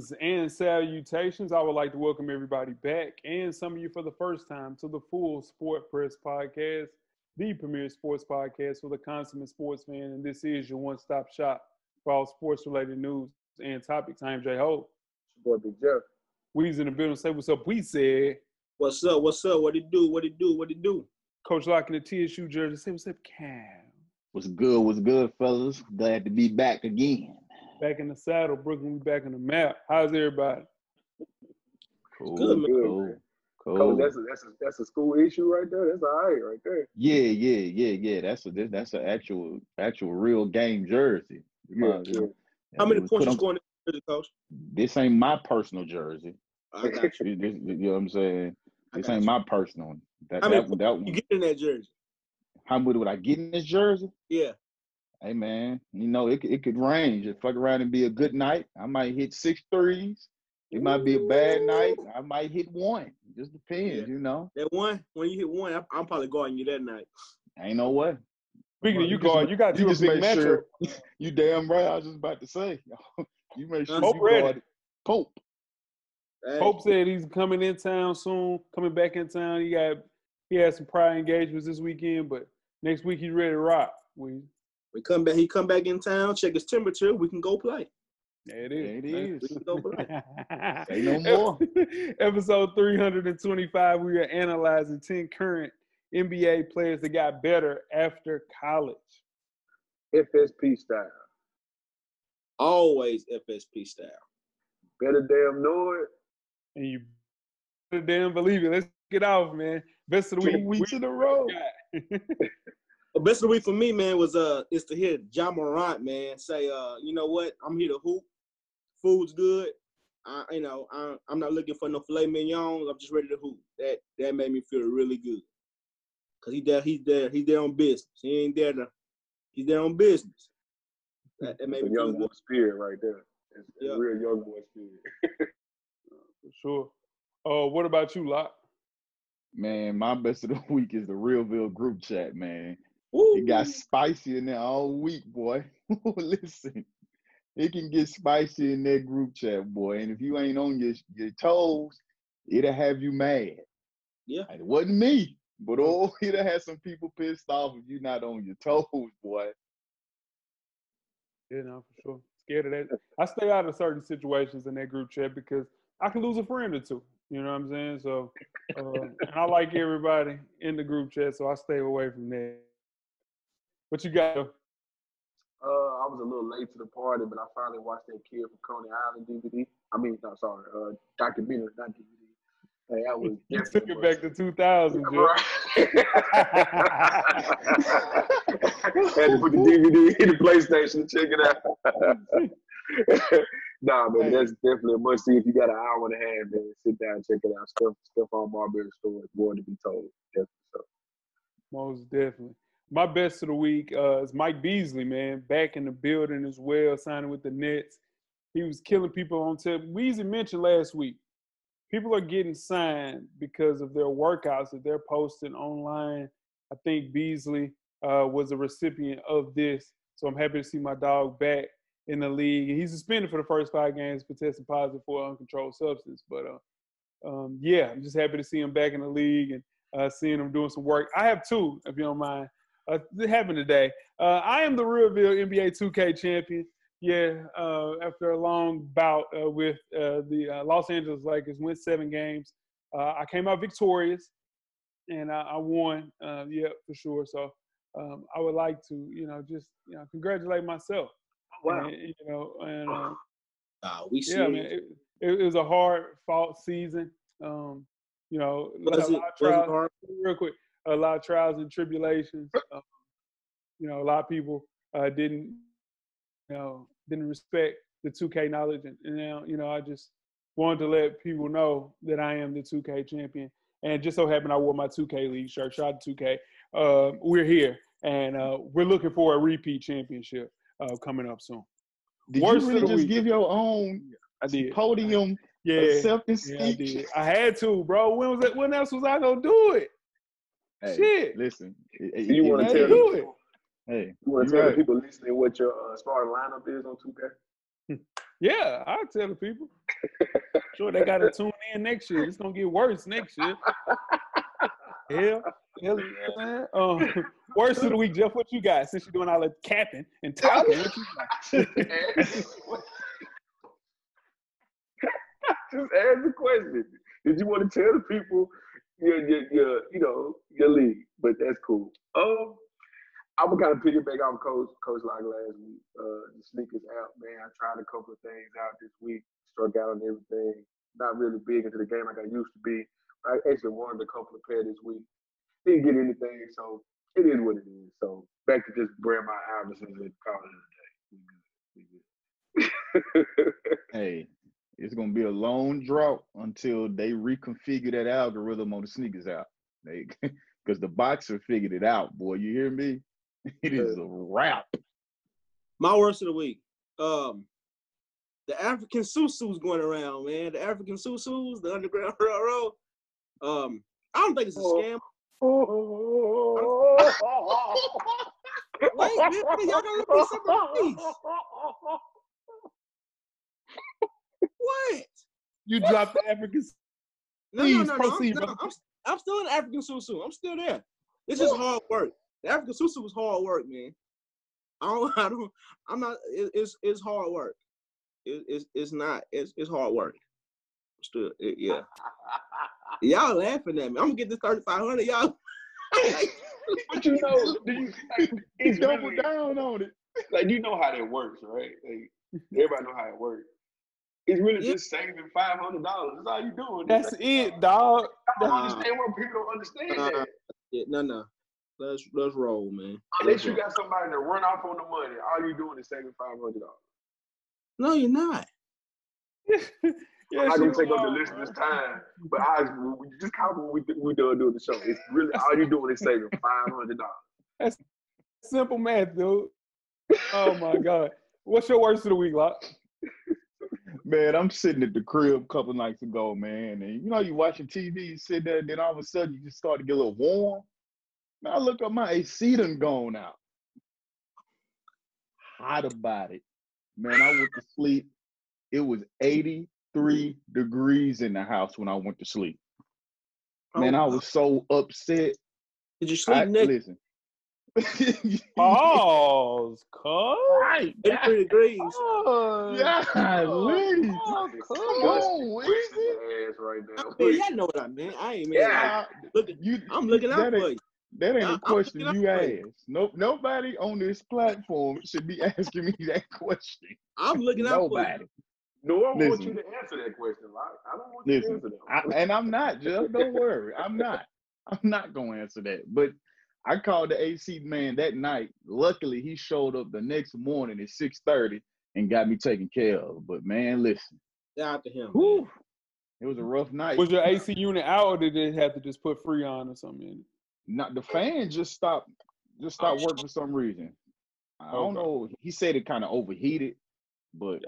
Greetings and salutations. I would like to welcome everybody back and some of you for the first time to the Full Sport Press Podcast, the premier sports podcast for the consummate sports fan. And this is your one-stop shop for all sports-related news and topics. I am Jay Hope. Boy, Big Jeff. Weezy in the building. Say what's up. We said. What's up? What's up? What it do? What it do? What it do? Coach Lock in the TSU jersey. Say what's up, Cam. What's good? What's good, fellas? Glad to be back again. Back in the saddle. Brooklyn, we back in the map. How's everybody? Cool. Good, man. Cool. Cool. That's a school issue right there. That's all right right there. Yeah. That's an actual real game jersey. Yeah. How many points you scoring in the jersey, Coach? This ain't my personal jersey. I got you. You know what I'm saying? This ain't my personal one. How many points you get in that jersey? How much would I get in this jersey? Yeah. Hey, man, you know, it could range. If fuck around and be a good night, I might hit 6 threes. It might be a bad night. I might hit 1. It just depends, you know. That one, when you hit 1, I'm probably guarding you that night. Ain't no way. Speaking of you guard, you got you a big matchup. Sure, you damn right. I was just about to say. You make sure Pope you guard Pope. Hey. Pope said he's coming in town soon, coming back in town. He had some prior engagements this weekend, but next week he's ready to rock. He come back in town, check his temperature, we can go play. Yeah, it is. We can go play. Say no more. Episode 325, we are analyzing 10 current NBA players that got better after college. FSP style. Always FSP style. Better damn know it. And you better damn believe it. Let's get off, man. Best of the week. 2 weeks in a row. The best of the week for me, man, was is to hear Ja Morant, man, say, you know what? I'm here to hoop. Food's good. I'm not looking for no filet mignons. I'm just ready to hoop. That made me feel really good. Cause he's there on business. He's there on business. That made me feel young good. boy spirit right there. It's a real young boy spirit. For sure. What about you, Locke? Man, my best of the week is the Realville group chat, man. Woo. It got spicy in there all week, boy. Listen, it can get spicy in that group chat, boy. And if you ain't on your toes, it'll have you mad. Yeah. And it wasn't me, but it'll have some people pissed off if you're not on your toes, boy. Yeah, no, for sure. Scared of that. I stay out of certain situations in that group chat because I can lose a friend or two. You know what I'm saying? So, and I like everybody in the group chat, so I stay away from that. What you got? I was a little late to the party, but I finally watched that Kid from Coney Island DVD. Documentary, not DVD. Hey, I was You took it back to 2000, Joe. Right. Had to put the DVD in the PlayStation and check it out. Nah, man, that's definitely a must see if you got an hour and a half, man. Sit down and check it out. Stuff on Marbury Store is born to be told. Definitely so. Most definitely. My best of the week is Mike Beasley, man, back in the building as well, signing with the Nets. He was killing people on tip. Weezy mentioned last week, people are getting signed because of their workouts that they're posting online. I think Beasley was a recipient of this, so I'm happy to see my dog back in the league. And he's suspended for the first 5 games for testing positive for uncontrolled substance. But, yeah, I'm just happy to see him back in the league and seeing him doing some work. I have 2, if you don't mind. It happened today. I am the Realville NBA 2K champion. Yeah, after a long bout with the Los Angeles Lakers, went 7 games. I came out victorious, and I won. Yeah, for sure. So I would like to, just congratulate myself. Wow. And We see. Yeah, man, it was a hard-fought season. A lot of trials. Real quick, a lot of trials and tribulations. A lot of people didn't respect the 2K knowledge, and now, I just wanted to let people know that I am the 2K champion. And it just so happened I wore my 2K League shirt. Shout out to 2K. We're here, and we're looking for a repeat championship coming up soon. Did you really just give your own podium acceptance speech? Yeah, I did. I had to, bro. When else was I gonna do it? Hey, shit. Listen, you want to tell do it? Hey, you want to tell the people listening what your starting lineup is on 2K? Yeah, I'll tell the people. Sure, they got to tune in next year. It's going to get worse next year. Hell, man. Worst of the week, Jeff, what you got? Since you're doing all the capping and talking, what you got? Just ask the question. Did you want to tell the people your league? But that's cool. I'm gonna kind of piggyback off Coach like last week. The sneakers out, man. I tried a couple of things out this week. Struck out on everything. Not really big into the game like I used to be. I actually wanted a couple of pair this week. Didn't get anything, so it is what it is. So back to just brand my Iversons and call it a day. We good. Hey, it's gonna be a long drought until they reconfigure that algorithm on the sneakers out. Because the boxer figured it out, boy. You hear me? It is a wrap. My worst of the week. The African Susus going around, man. The African Susus, the Underground Railroad. I don't think it's a scam. Wait, man, y'all gotta look at some of these. What? You dropped the African. Please proceed, brother. I'm still in African Susu. I'm still there. It's just hard work. The African Susu was hard work, man. I'm not. It's hard work. It's not. It's hard work. Still, yeah. Y'all laughing at me. I'm gonna get this 3,500. Y'all. But you know, it's double really, down on it. Like you know how that works, right? Like, everybody know how it works. It's really just saving $500. That's all you doing. That's it, dog. I don't understand why people don't understand that. No. Let's roll, man. Unless you got somebody to run off on the money, all you doing is saving $500. No, you're not. I'm not gonna take up the listeners' time, but just call when we done doing the show. It's really all you doing is saving $500. That's simple math, dude. Oh my God. What's your worst of the week, Locke? Man, I'm sitting at the crib a couple nights ago, man, and you know you watching TV, you sit there, and then all of a sudden you just start to get a little warm. Man, I look up, my AC done gone out. Hot about it. Man, I went to sleep. It was 83 degrees in the house when I went to sleep. Man, I was so upset. Did you sleep naked? Listen. Pause, cuz. Right. 83 degrees. Yeah, come on, Weezy. Right now. Y'all know what I meant. I ain't mean I'm looking out for you. That ain't a question you asked. Nobody on this platform should be asking me that question. I'm looking out for you. No, I want you to answer that question. I don't want you to answer that. And I'm not, Jeff. Don't worry. I'm not going to answer that. But I called the AC man that night. Luckily, he showed up the next morning at 6:30 and got me taken care of. But, man, listen. Shout out to him. Whew, it was a rough night. Was your AC unit out, or did they have to just put Freon or something in it? Not the fan just stopped working for some reason. I don't know. He said it kind of overheated, but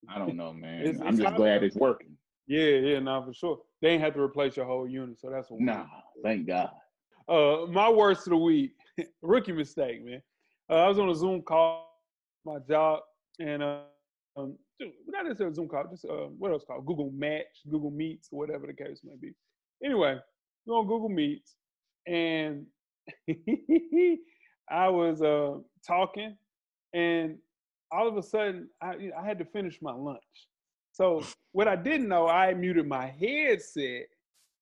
I don't know, man. I'm just glad it's working. Yeah, for sure. They ain't have to replace your whole unit, so that's nah. Thank God. My worst of the week, rookie mistake, man. I was on a Zoom call, my job, and not necessarily a Zoom call, just what else called? Google Meets, or whatever the case may be. Anyway, we're on Google Meets. And I was talking, and all of a sudden, I had to finish my lunch. So what I didn't know, I muted my headset,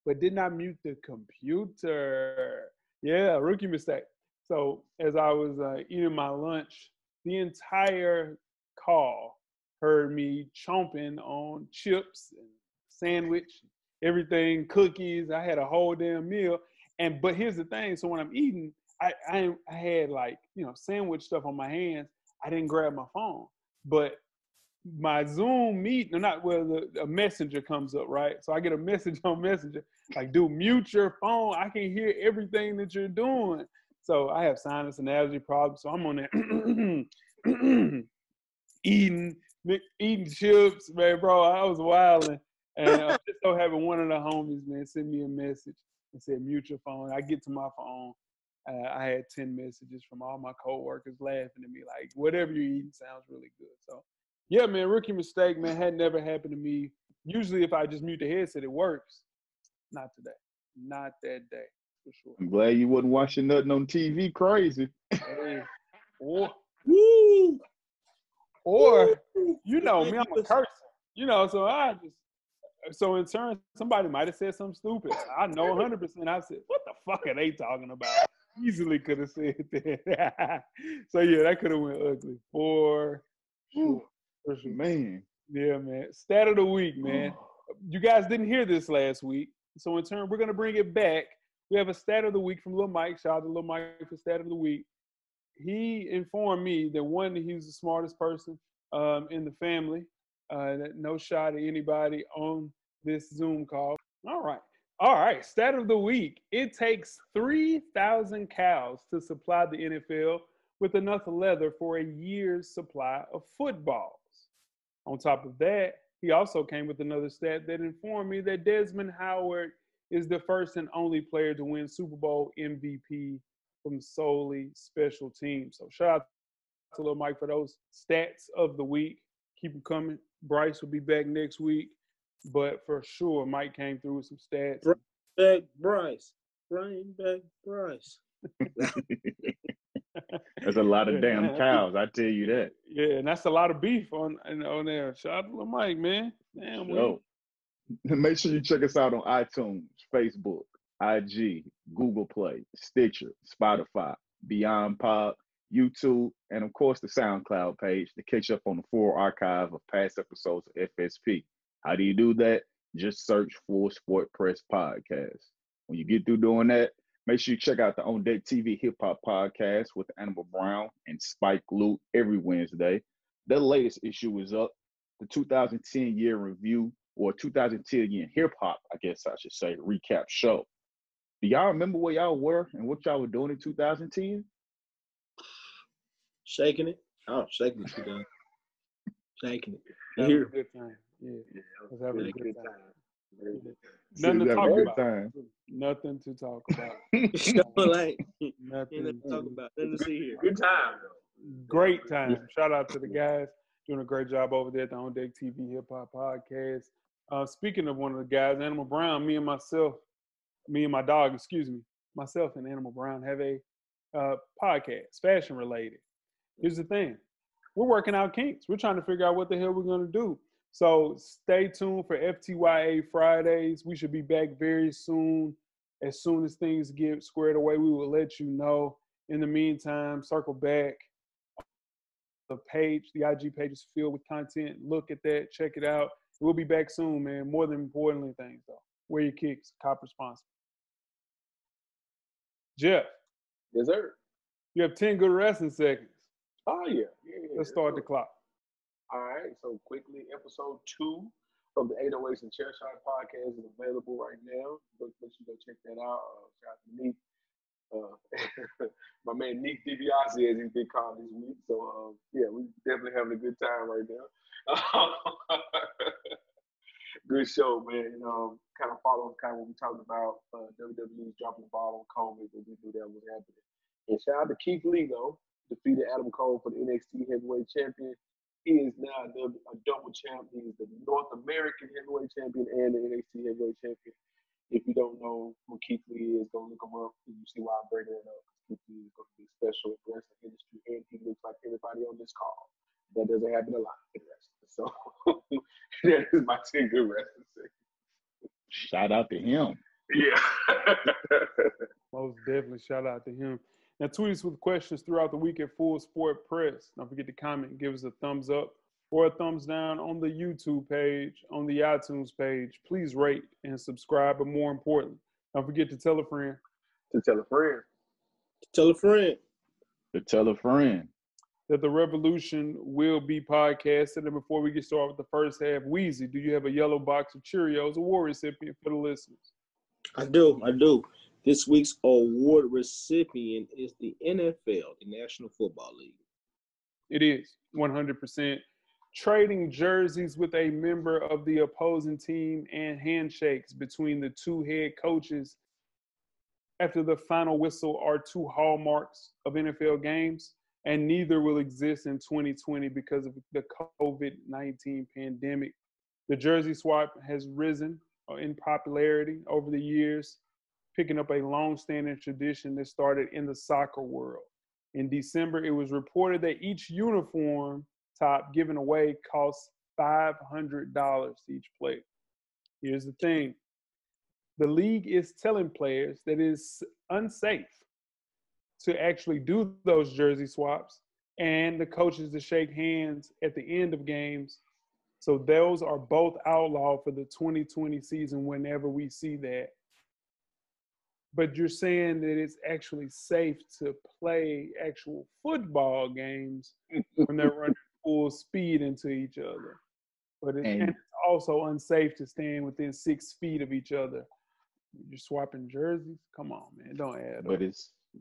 but did not mute the computer. Yeah, rookie mistake. So as I was eating my lunch, the entire call heard me chomping on chips and sandwich, everything, cookies. I had a whole damn meal. But here's the thing. So when I'm eating, I had sandwich stuff on my hands. I didn't grab my phone, but my Zoom meet, a messenger comes up, right? So I get a message on Messenger, like, dude, mute your phone. I can hear everything that you're doing. So I have sinus and allergy problems. So I'm on there eating chips, man, bro. I was wilding. And just so having one of the homies, man, send me a message and said, mute your phone. I get to my phone. I had 10 messages from all my coworkers laughing at me, like, whatever you're eating sounds really good. So Yeah, man, rookie mistake, man, had never happened to me. Usually if I just mute the headset, it works. Not today. Not that day, for sure. I'm glad you wasn't watching nothing on TV crazy. Hey, or Woo! you know me, I'm a cursor. You know, so in turn, somebody might have said something stupid. I know 100%. I said, what the fuck are they talking about? Easily could have said that. So, yeah, that could have went ugly. For sure. Man. Yeah, man. Stat of the week, man. You guys didn't hear this last week. So, in turn, we're going to bring it back. We have a stat of the week from Lil Mike. Shout out to Lil Mike for stat of the week. He informed me that, one, he was the smartest person in the family. That no shot at anybody on this Zoom call. All right. Stat of the week. It takes 3,000 cows to supply the NFL with enough leather for a year's supply of footballs. On top of that, he also came with another stat that informed me that Desmond Howard is the first and only player to win Super Bowl MVP from solely special teams. So shout out to Lil Mike for those stats of the week. Keep them coming. Bryce will be back next week. But for sure, Mike came through with some stats. Bring back Bryce. Bring back Bryce. There's a lot of damn cows, I tell you that. Yeah, and that's a lot of beef on there. Shout out to Lil Mike, man. Damn, Yo. Make sure you check us out on iTunes, Facebook, IG, Google Play, Stitcher, Spotify, Beyond Pod, YouTube, and of course the SoundCloud page to catch up on the full archive of past episodes of FSP. How do you do that? Just search Full Sport Press Podcast. When you get through doing that, make sure you check out the On Deck TV Hip Hop Podcast with Animal Brown and Spike Lee every Wednesday. The latest issue is up, the 2010 year review, or 2010 year hip hop, I guess I should say, recap show. Do y'all remember where y'all were and what y'all were doing in 2010? Shaking it. Oh, shaking it, you done. Shaking it. Having a good time. Yeah. Was having a good time. Nothing to talk about. Nothing to talk about. Nothing to talk about. Nothing to see here. Good time. Great time. Shout out to the guys doing a great job over there at the On Deck TV Hip Hop Podcast. Speaking of one of the guys, Animal Brown, me and my dog, myself and Animal Brown have a podcast, fashion related. Here's the thing. We're working out kinks. We're trying to figure out what the hell we're going to do. So stay tuned for FTYA Fridays. We should be back very soon. As soon as things get squared away, we will let you know. In the meantime, circle back. The page, the IG page is filled with content. Look at that. Check it out. We'll be back soon, man. More than importantly things, though. Wear your kicks. Cop responsible. Jeff. Yes, sir. You have 10 good wrestling seconds. Oh, yeah. Let's start the clock. All right. So quickly, episode 2 of the 808s and Chair Shot podcast is available right now. Make sure you go check that out. Shout out to Neek. My man Neek DiBiase, as he's been called this week. So, yeah, we definitely having a good time right now. Good show, man. Kind of follows what we talked about. WWE's dropping the ball on Coleman, but we knew that was happening. And shout out to Keith Lee, though. Defeated Adam Cole for the NXT Heavyweight Champion. He is now a double champ. He is the North American Heavyweight Champion and the NXT Heavyweight Champion. If you don't know who Keith Lee is, go look him up and you see why I'm bringing it up. Keith Lee is going to be special in the wrestling industry, and he looks like everybody on this call. That doesn't happen a lot in wrestling. So that is my 10 good wrestling seconds. Shout out to him. Yeah. Most definitely shout out to him. Now, tweet us with questions throughout the week at Full Sport Press. Don't forget to comment and give us a thumbs up or a thumbs down on the YouTube page, on the iTunes page. Please rate and subscribe, but more importantly, don't forget to tell a friend. To tell a friend. Tell a friend. To tell a friend. That the revolution will be podcasted. And before we get started with the first half, Weezy, do you have a yellow box of Cheerios award recipient for the listeners? I do. This week's award recipient is the NFL, the National Football League. It is 100%. Trading jerseys with a member of the opposing team and handshakes between the two head coaches after the final whistle are two hallmarks of NFL games. and neither will exist in 2020 because of the COVID-19 pandemic. The jersey swap has risen in popularity over the years, picking up a long-standing tradition that started in the soccer world. In December, it was reported that each uniform top given away costs $500 to each player. Here's the thing. The league is telling players that it is unsafe to actually do those jersey swaps and the coaches to shake hands at the end of games. So those are both outlawed for the 2020 season whenever we see that. But you're saying that it's actually safe to play actual football games when they're running full speed into each other. But and it's also unsafe to stand within 6 feet of each other. You're swapping jerseys? Come on, man. Don't add up.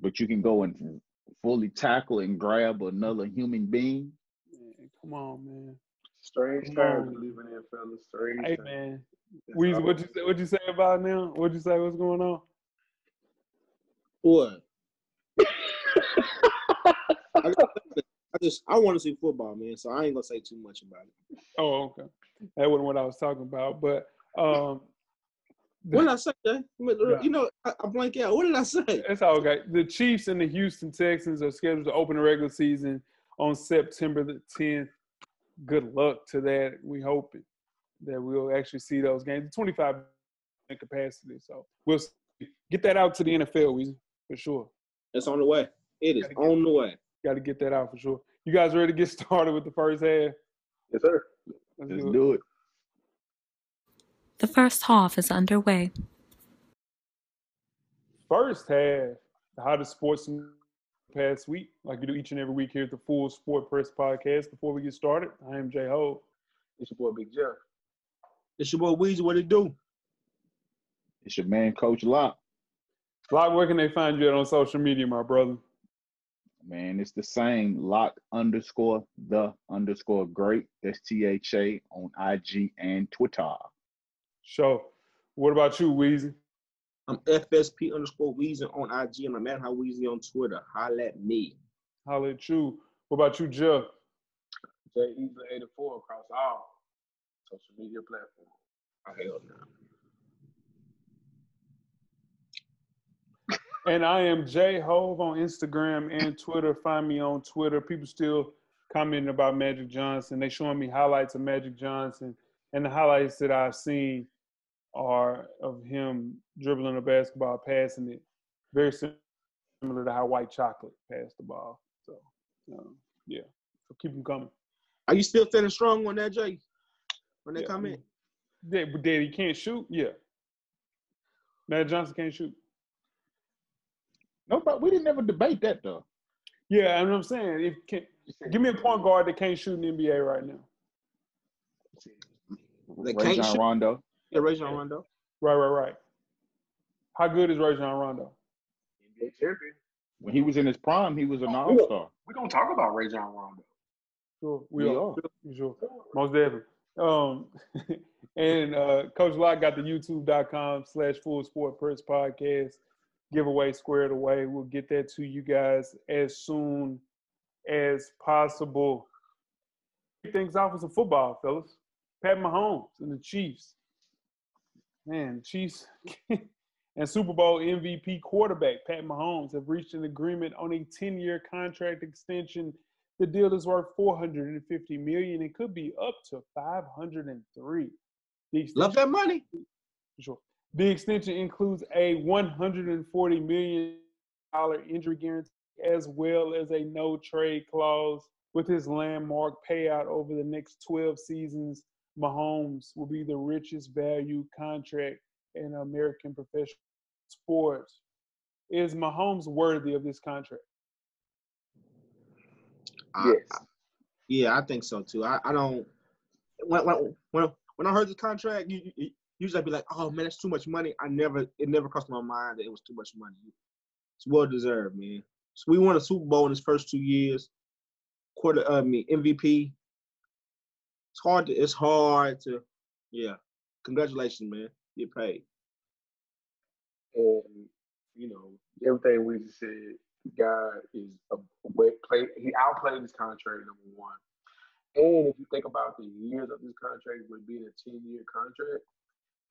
But you can go and fully tackle and grab another human being. Man, come on, man. Strange times we living in, fellas. Strange Hey, times. man. Weezy, what you say about now? What'd you say? What's going on? What? I want to see football, man. So I ain't gonna say too much about it. Oh, okay. That wasn't what I was talking about, but what did I say, Jay? You know, I blank out. What did I say? It's all okay. The Chiefs and the Houston Texans are scheduled to open the regular season on September the 10th. Good luck to that. We hope that we'll actually see those games. 25 capacity. So we'll see. Get that out to the NFL, Weezy, for sure. It's on the way. It is on the way. Got to get that out for sure. You guys ready to get started with the first half? Yes, sir. Let's do it. The first half is underway. First half, the hottest sports in the past week, like we do each and every week here at the Full Sport Press Podcast. Before we get started, I am Jay Ho. It's your boy Big Jeff. It's your boy Weezy. What it do? It's your man, Coach Locke. Locke, where can they find you at on social media, my brother? Man, it's the same. Locke_the_great. That's THA on IG and Twitter. Sure. What about you, Weezy? I'm FSP_Weezy on IG and I'm at How Weezy on Twitter. Holla at me. Holla at you. What about you, Jeff? JEasley84 across all social media platforms. Hell no. And I am J Hove on Instagram and Twitter. Find me on Twitter. People still commenting about Magic Johnson. They showing me highlights of Magic Johnson. And the highlights that I've seen are of him dribbling a basketball, passing it. Very similar to how White Chocolate passed the ball. So, yeah. So keep them coming. Are you still feeling strong on that, Jay? On that comment? Yeah, but Daddy can't shoot? Yeah. Magic Johnson can't shoot. No, but we didn't ever debate that, though. Yeah, I know what I'm saying. Give me a point guard that can't shoot in the NBA right now. Rajon Rondo. Yeah, Rajon Rondo. Right. How good is Rajon Rondo? NBA champion. When he was in his prime, he was an all-star. We're going to talk about Rajon Rondo. Sure, we are. Sure. Most definitely. And Coach Locke got the youtube.com/Full Sport Press Podcast giveaway squared away. We'll get that to you guys as soon as possible. Kick things off with some football, fellas. Pat Mahomes and the Chiefs. Man, Chiefs and Super Bowl MVP quarterback Pat Mahomes have reached an agreement on a 10-year contract extension. The deal is worth $450 million and could be up to $503. Love that money. Sure. The extension includes a $140 million injury guarantee as well as a no-trade clause. With his landmark payout over the next 12 seasons, Mahomes will be the richest value contract in American professional sports. Is Mahomes worthy of this contract? Yeah, I think so too. I don't. When I heard the contract, usually I'd be like, "Oh man, that's too much money." It never crossed my mind that it was too much money. It's well deserved, man. So we won a Super Bowl in his first 2 years. MVP. It's hard to, yeah. Congratulations, man. Get paid. And everything we just said, The guy is he outplayed his contract, number one. And if you think about the years of this contract, with being a 10-year contract,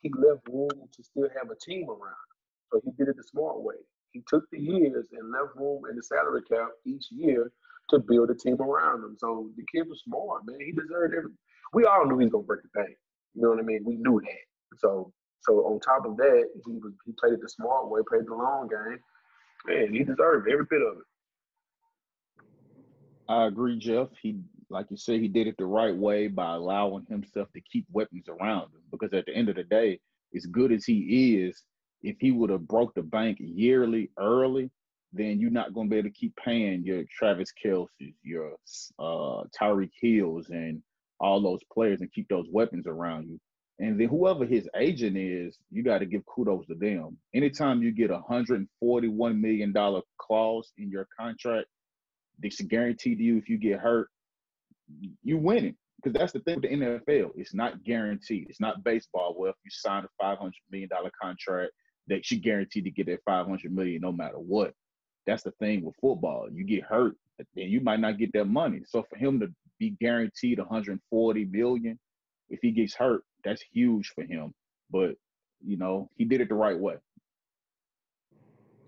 he left room to still have a team around him. So he did it the smart way. He took the years and left room in the salary cap each year to build a team around him. So the kid was smart, man. He deserved everything. We all knew he was gonna break the bank. You know what I mean? We knew that. So on top of that, he played it the smart way, played the long game. Man, he deserved every bit of it. I agree, Jeff. He, like you said, he did it the right way by allowing himself to keep weapons around him. Because at the end of the day, as good as he is, if he would have broke the bank yearly early, then you're not going to be able to keep paying your Travis Kelce's, your Tyreek Hills, and all those players and keep those weapons around you. And then whoever his agent is, you got to give kudos to them. Anytime you get a $141 million clause in your contract, it's guaranteed to you if you get hurt, you winning. Because that's the thing with the NFL. It's not guaranteed. It's not baseball where if you sign a $500 million contract, that you're guaranteed to get that $500 million no matter what. That's the thing with football. You get hurt, then you might not get that money. So for him to be guaranteed $140 million, if he gets hurt, that's huge for him. But, you know, he did it the right way.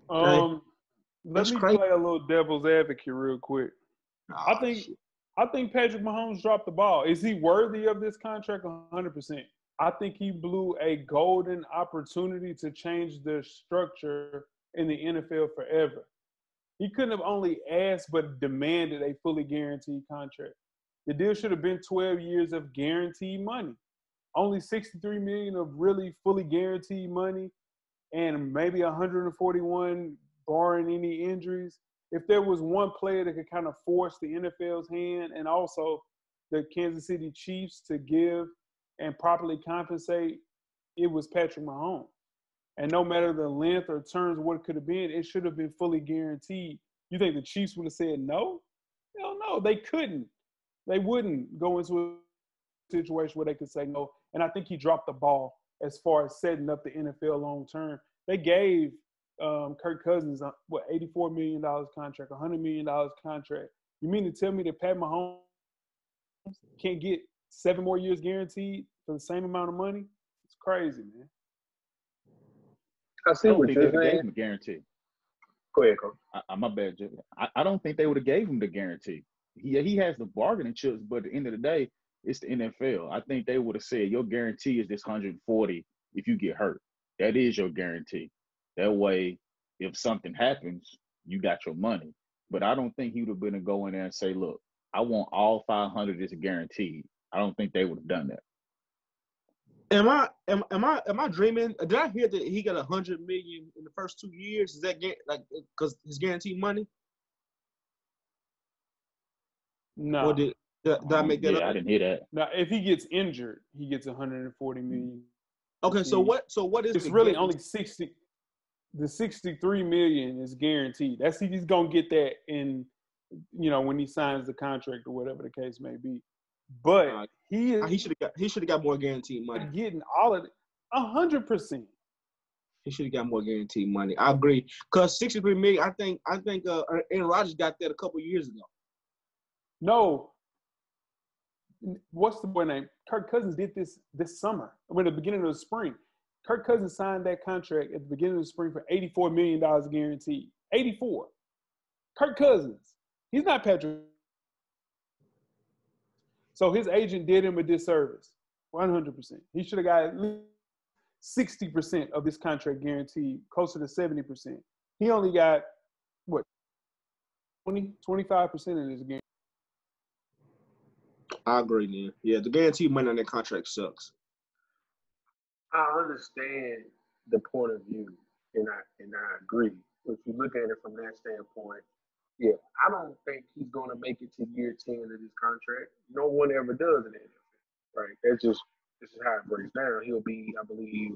Let me play a little devil's advocate real quick. I think Patrick Mahomes dropped the ball. Is he worthy of this contract? 100%. I think he blew a golden opportunity to change the structure in the NFL forever. He couldn't have only asked but demanded a fully guaranteed contract. The deal should have been 12 years of guaranteed money. Only $63 million of really fully guaranteed money, and maybe 141 barring any injuries. If there was one player that could kind of force the NFL's hand and also the Kansas City Chiefs to give and properly compensate, it was Patrick Mahomes. And no matter the length or terms of what it could have been, it should have been fully guaranteed. You think the Chiefs would have said no? Hell no, they couldn't. They wouldn't go into a situation where they could say no. And I think he dropped the ball as far as setting up the NFL long term. They gave Kirk Cousins, $84 million contract, $100 million contract. You mean to tell me that Pat Mahomes can't get 7 more years guaranteed for the same amount of money? It's crazy, man. I see what you're saying. Gave him a guarantee. Go ahead, Coach. My bad, Jeff. I don't think they would have gave him the guarantee. He has the bargaining chips, but at the end of the day, it's the NFL. I think they would have said your guarantee is this 140 if you get hurt. That is your guarantee. That way, if something happens, you got your money. But I don't think he would have been to go in there and say, look, I want all 500 as a guaranteed. I don't think they would have done that. Am I dreaming? Did I hear that he got $100 million in the first 2 years? Is that because his guaranteed money? No. Or did I make that up? I didn't hear that. Now, if he gets injured, he gets $140 million. Okay, so what is it's really only 60. The $63 million is guaranteed. He's gonna get that in, when he signs the contract or whatever the case may be. But he should have got more guaranteed money. Getting all of it, 100%. He should have got more guaranteed money. I agree. Cause $63 million, I think Aaron Rodgers got that a couple years ago. No. What's the boy name? Kirk Cousins did this summer. At the beginning of the spring. Kirk Cousins signed that contract at the beginning of the spring for $84 million guaranteed. 84. Kirk Cousins. He's not Patrick. So his agent did him a disservice. 100%. He should have got at least 60% of this contract guaranteed, closer to 70%. He only got, 20, 25% of this guarantee. I agree, man. Yeah, the guaranteed money on that contract sucks. I understand the point of view, and I agree. If you look at it from that standpoint, yeah, I don't think he's going to make it to year 10 of this contract. No one ever does in the NFL, right? This is how it breaks down. He'll be, I believe,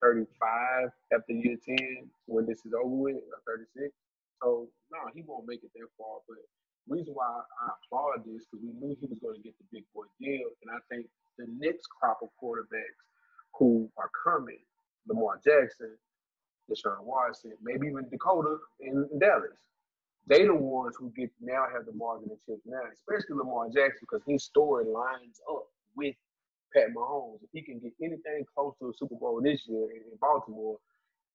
35 after year 10 when this is over with, or 36. So, no, he won't make it that far. But the reason why I applaud this, because we knew he was going to get the big boy deal, and I think the next crop of quarterbacks who are coming, Lamar Jackson, Deshaun Watson, maybe even Dakota in Dallas. they the ones who get now have the marketing chips now, especially Lamar Jackson, because his story lines up with Pat Mahomes. If he can get anything close to a Super Bowl this year in Baltimore,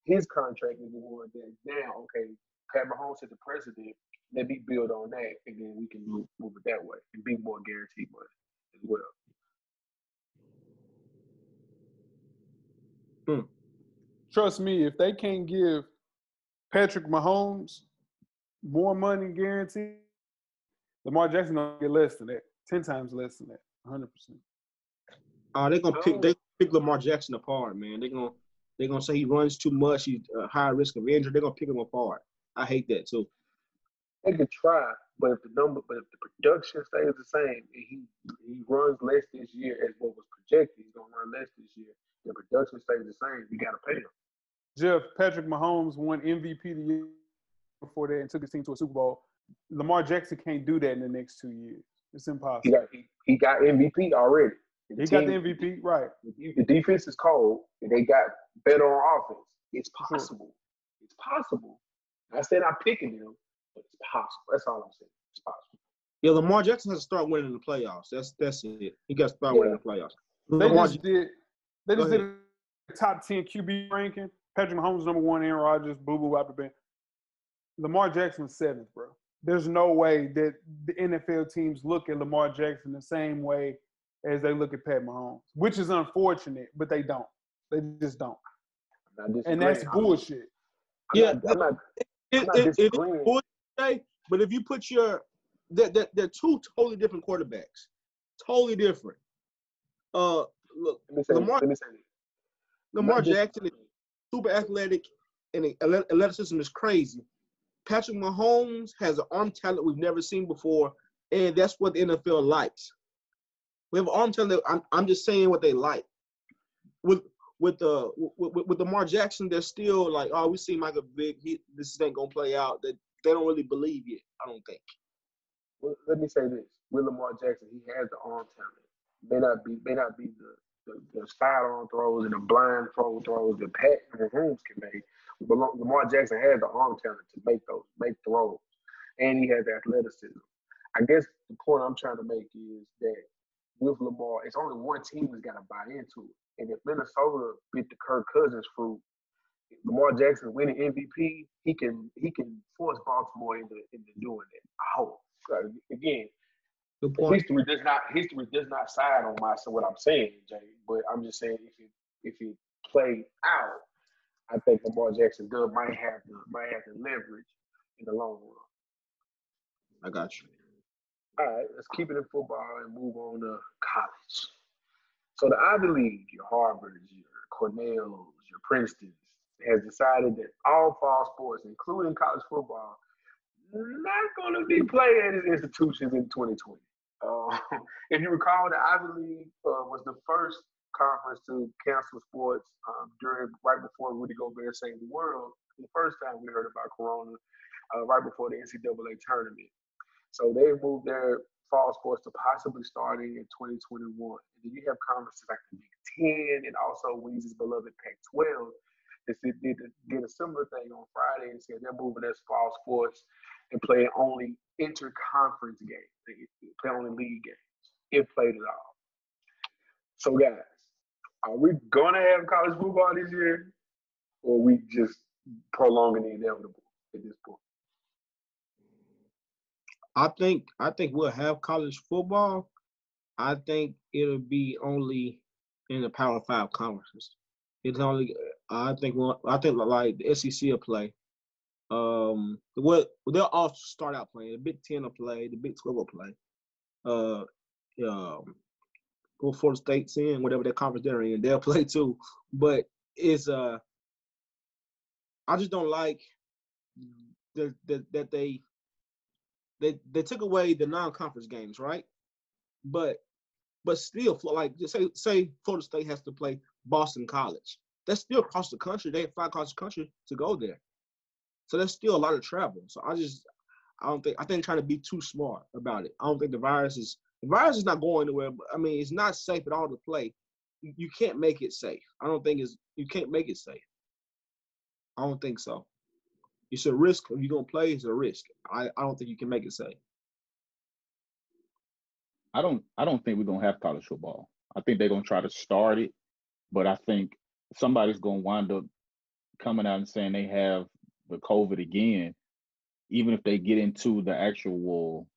his contract is the one that now, okay, Pat Mahomes set the precedent. Let me build on that, and then we can move it that way and be more guaranteed money as well. Trust me, if they can't give Patrick Mahomes more money guaranteed, Lamar Jackson gonna get less than that, 10 times less than that, 100%. They're gonna pick Lamar Jackson apart, man. They're gonna say he runs too much. He's high risk of injury. They're gonna pick him apart. I hate that too. They could try, but if the production stays the same and he runs less this year as what was projected, he's gonna run less this year. The production stays the same. You gotta pay him. Jeff, Patrick Mahomes won MVP the year before that and took his team to a Super Bowl. Lamar Jackson can't do that in the next 2 years. It's impossible. He got MVP already. He got the MVP, right. The defense is cold, and they got better on offense. It's possible. Sure. It's possible. I said I'm picking him, but it's possible. That's all I'm saying. It's possible. Yeah, Lamar Jackson has to start winning the playoffs. That's it. He got to start winning the playoffs. They just did a top 10 QB ranking. Patrick Mahomes number 1, Aaron Rodgers, boo-boo, out the bench. Lamar Jackson's 7th, bro. There's no way that the NFL teams look at Lamar Jackson the same way as they look at Pat Mahomes, which is unfortunate, but they don't. They just don't. And that's bullshit. I'm not disagreeing. Bullshit, but if you put they're two totally different quarterbacks. Totally different. Look, Lamar Jackson is super athletic, and the athleticism is crazy. Patrick Mahomes has an arm talent we've never seen before, and that's what the NFL likes. We have arm talent. I'm just saying what they like. With Lamar Jackson, they're still like, oh, we see Michael Vick. This ain't gonna play out. They don't really believe yet. I don't think. Well, let me say this: with Lamar Jackson, he has the arm talent. May not be the sidearm throws and the blind throws that Pat Mahomes can make. But Lamar Jackson has the arm talent to make throws, and he has athleticism. I guess the point I'm trying to make is that with Lamar, it's only one team that's got to buy into it. And if Minnesota bit the Kirk Cousins fruit, Lamar Jackson winning MVP, he can force Baltimore into doing it. I hope. Again, history does not side on what I'm saying, Jay. But I'm just saying if it played out, I think Lamar Jackson might have the leverage in the long run. I got you. All right, let's keep it in football and move on to college. So the Ivy League, your Harvards, your Cornells, your Princetons, has decided that all fall sports, including college football, not going to be played at its institutions in 2020. If you recall, the Ivy League was the first conference to cancel sports right before Rudy Gobert saved the world. The first time we heard about Corona, right before the NCAA tournament. So they moved their fall sports to possibly starting in 2021. And then you have conferences like the Big Ten and also Weezy's beloved Pac-12 that did a similar thing on Friday and said they're moving their fall sports and playing only inter-conference games. They play only league games, if played at all. So guys, are we gonna have college football this year, or are we just prolonging the inevitable at this point? I think we'll have college football. I think it'll be only in the Power 5 conferences. It's only I think like the SEC will play. They'll all start out playing. The Big Ten will play. The Big 12 will play. Go Florida State's in whatever their conference they're in. They'll play too. But it's I just don't like that they took away the non-conference games, right? But still, like just say Florida State has to play Boston College. That's still across the country. They have 5 across the country to go there. So there's still a lot of travel. So I think trying to be too smart about it. I don't think the virus is not going anywhere. I mean, it's not safe at all to play. You can't make it safe. You can't make it safe. I don't think so. It's a risk. If you're gonna play, it's a risk. I don't think you can make it safe. I don't think we're gonna have college football. I think they're gonna try to start it, but I think somebody's gonna wind up coming out and saying they have the COVID again, even if they get into the actual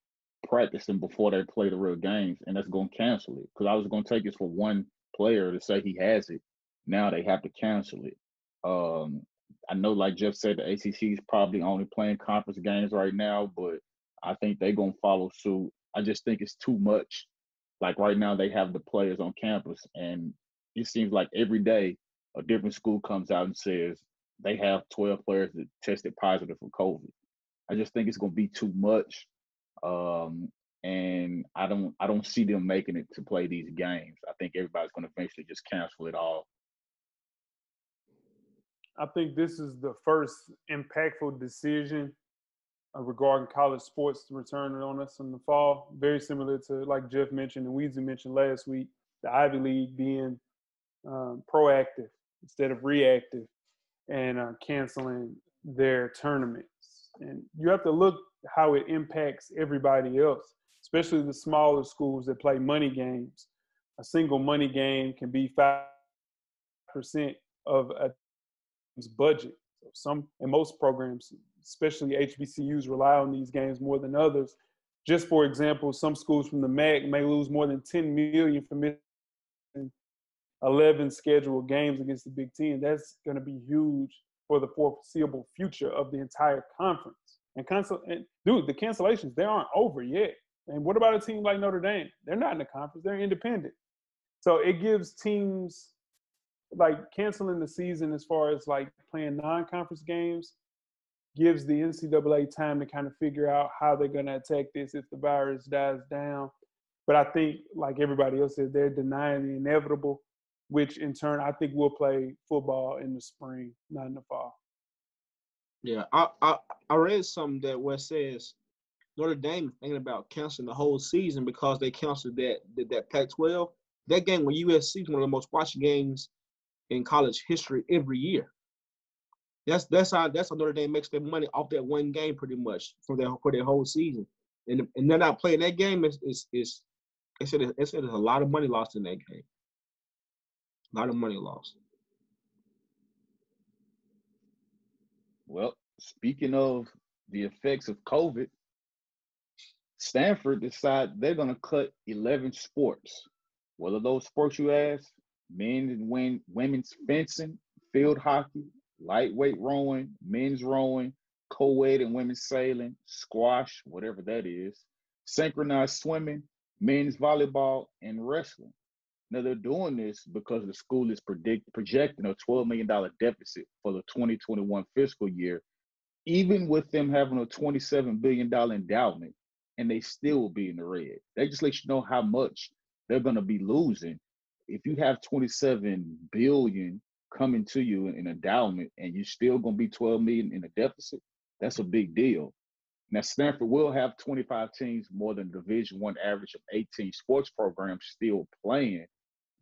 practicing before they play the real games, and that's gonna cancel it. Because I was gonna take it for one player to say he has it. Now they have to cancel it. I know, like Jeff said, the ACC is probably only playing conference games right now, but I think they're gonna follow suit. I just think it's too much. Like right now, they have the players on campus, and it seems like every day a different school comes out and says they have 12 players that tested positive for COVID. I just think it's gonna be too much, and I don't see them making it to play these games. I think everybody's gonna eventually just cancel it all. I think this is the first impactful decision regarding college sports to return on us in the fall. Very similar to, like Jeff mentioned and Weezy mentioned last week, the Ivy League being proactive instead of reactive and canceling their tournaments. And you have to look how it impacts everybody else, especially the smaller schools that play money games. A single money game can be 5% of a budget. So some and most programs, especially HBCUs, rely on these games more than others. Just for example, some schools from the MAC may lose more than $10 million for missing 11 scheduled games against the Big Ten. That's going to be huge for the foreseeable future of the entire conference. And dude, the cancellations, they aren't over yet. And what about a team like Notre Dame? They're not in the conference, they're independent. So it gives teams, like, canceling the season as far as like playing non-conference games gives the NCAA time to kind of figure out how they're going to attack this if the virus dies down. But I think, like everybody else said, they're denying the inevitable, which in turn I think we'll play football in the spring, not in the fall. Yeah, I read something that where it says Notre Dame is thinking about canceling the whole season because they canceled that Pac-12. That game with USC is one of the most watched games in college history every year. That's how Notre Dame makes their money off that one game pretty much for their whole season. And they're not playing that game. They said there's a lot of money lost in that game. A lot of money lost. Well, speaking of the effects of COVID, Stanford decided they're going to cut 11 sports. What are those sports, you ask? Men and women's fencing, field hockey, lightweight rowing, men's rowing, co-ed and women's sailing, squash, whatever that is, synchronized swimming, men's volleyball, and wrestling. Now, they're doing this because the school is projecting a $12 million deficit for the 2021 fiscal year, even with them having a $27 billion endowment, and they still will be in the red. They just let you know how much they're going to be losing. If you have $27 billion coming to you in endowment and you're still going to be $12 million in a deficit, that's a big deal. Now, Stanford will have 25 teams, more than Division I average of 18 sports programs still playing,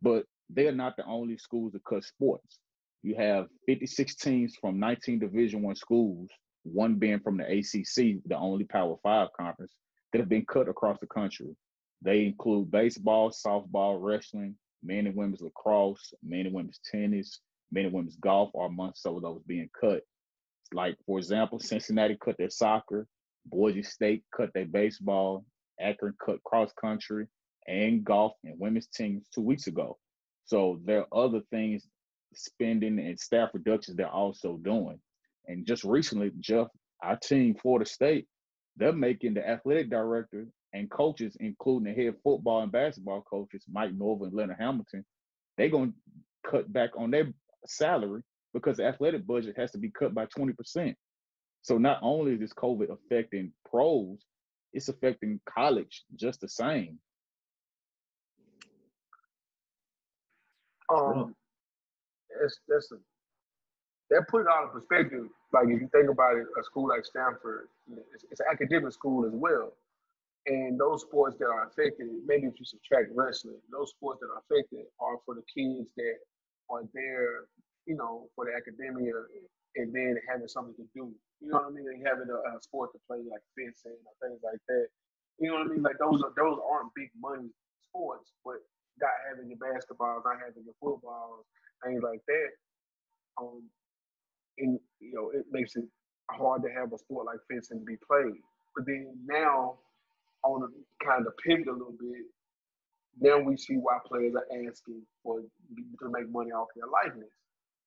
but they are not the only schools that cut sports. You have 56 teams from 19 Division I schools, one being from the ACC, the only Power 5 conference, that have been cut across the country. They include baseball, softball, wrestling, men and women's lacrosse, men and women's tennis, men and women's golf are amongst some of those being cut. Like, for example, Cincinnati cut their soccer, Boise State cut their baseball, Akron cut cross country and golf and women's teams 2 weeks ago. So there are other things, spending and staff reductions they're also doing. And just recently, Jeff, our team, Florida State, they're making the athletic director and coaches, including the head football and basketball coaches, Mike Norvell and Leonard Hamilton, they're going to cut back on their salary because the athletic budget has to be cut by 20%. So not only is this COVID affecting pros, it's affecting college just the same. That put it all in perspective. Like, if you think about it, a school like Stanford, it's an academic school as well. And those sports that are affected, maybe if you subtract wrestling, those sports that are affected are for the kids that are there, for the academia and then having something to do You know what I mean? And having a sport to play like fencing or things like that. You know what I mean? Like those aren't big money sports, but not having your basketballs, not having your footballs, things like that. Um, and it makes it hard to have a sport like fencing to be played. But then now, on a kind of pivot a little bit, now we see why players are asking for to make money off their likeness,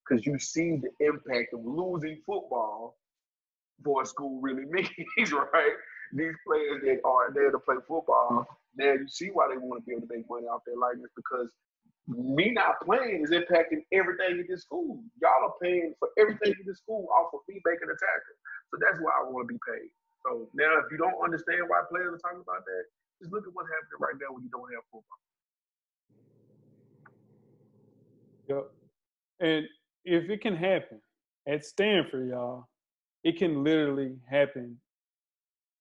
because you see the impact of losing football for a school really means, right? These players that are there to play football, now you see why they want to be able to make money off their likeness, because me not playing is impacting everything in this school. Y'all are paying for everything in this school off of me making a tackle. So that's why I want to be paid. So now if you don't understand why players are talking about that, just look at what's happening right now when you don't have football. Yep. And if it can happen at Stanford, y'all, it can literally happen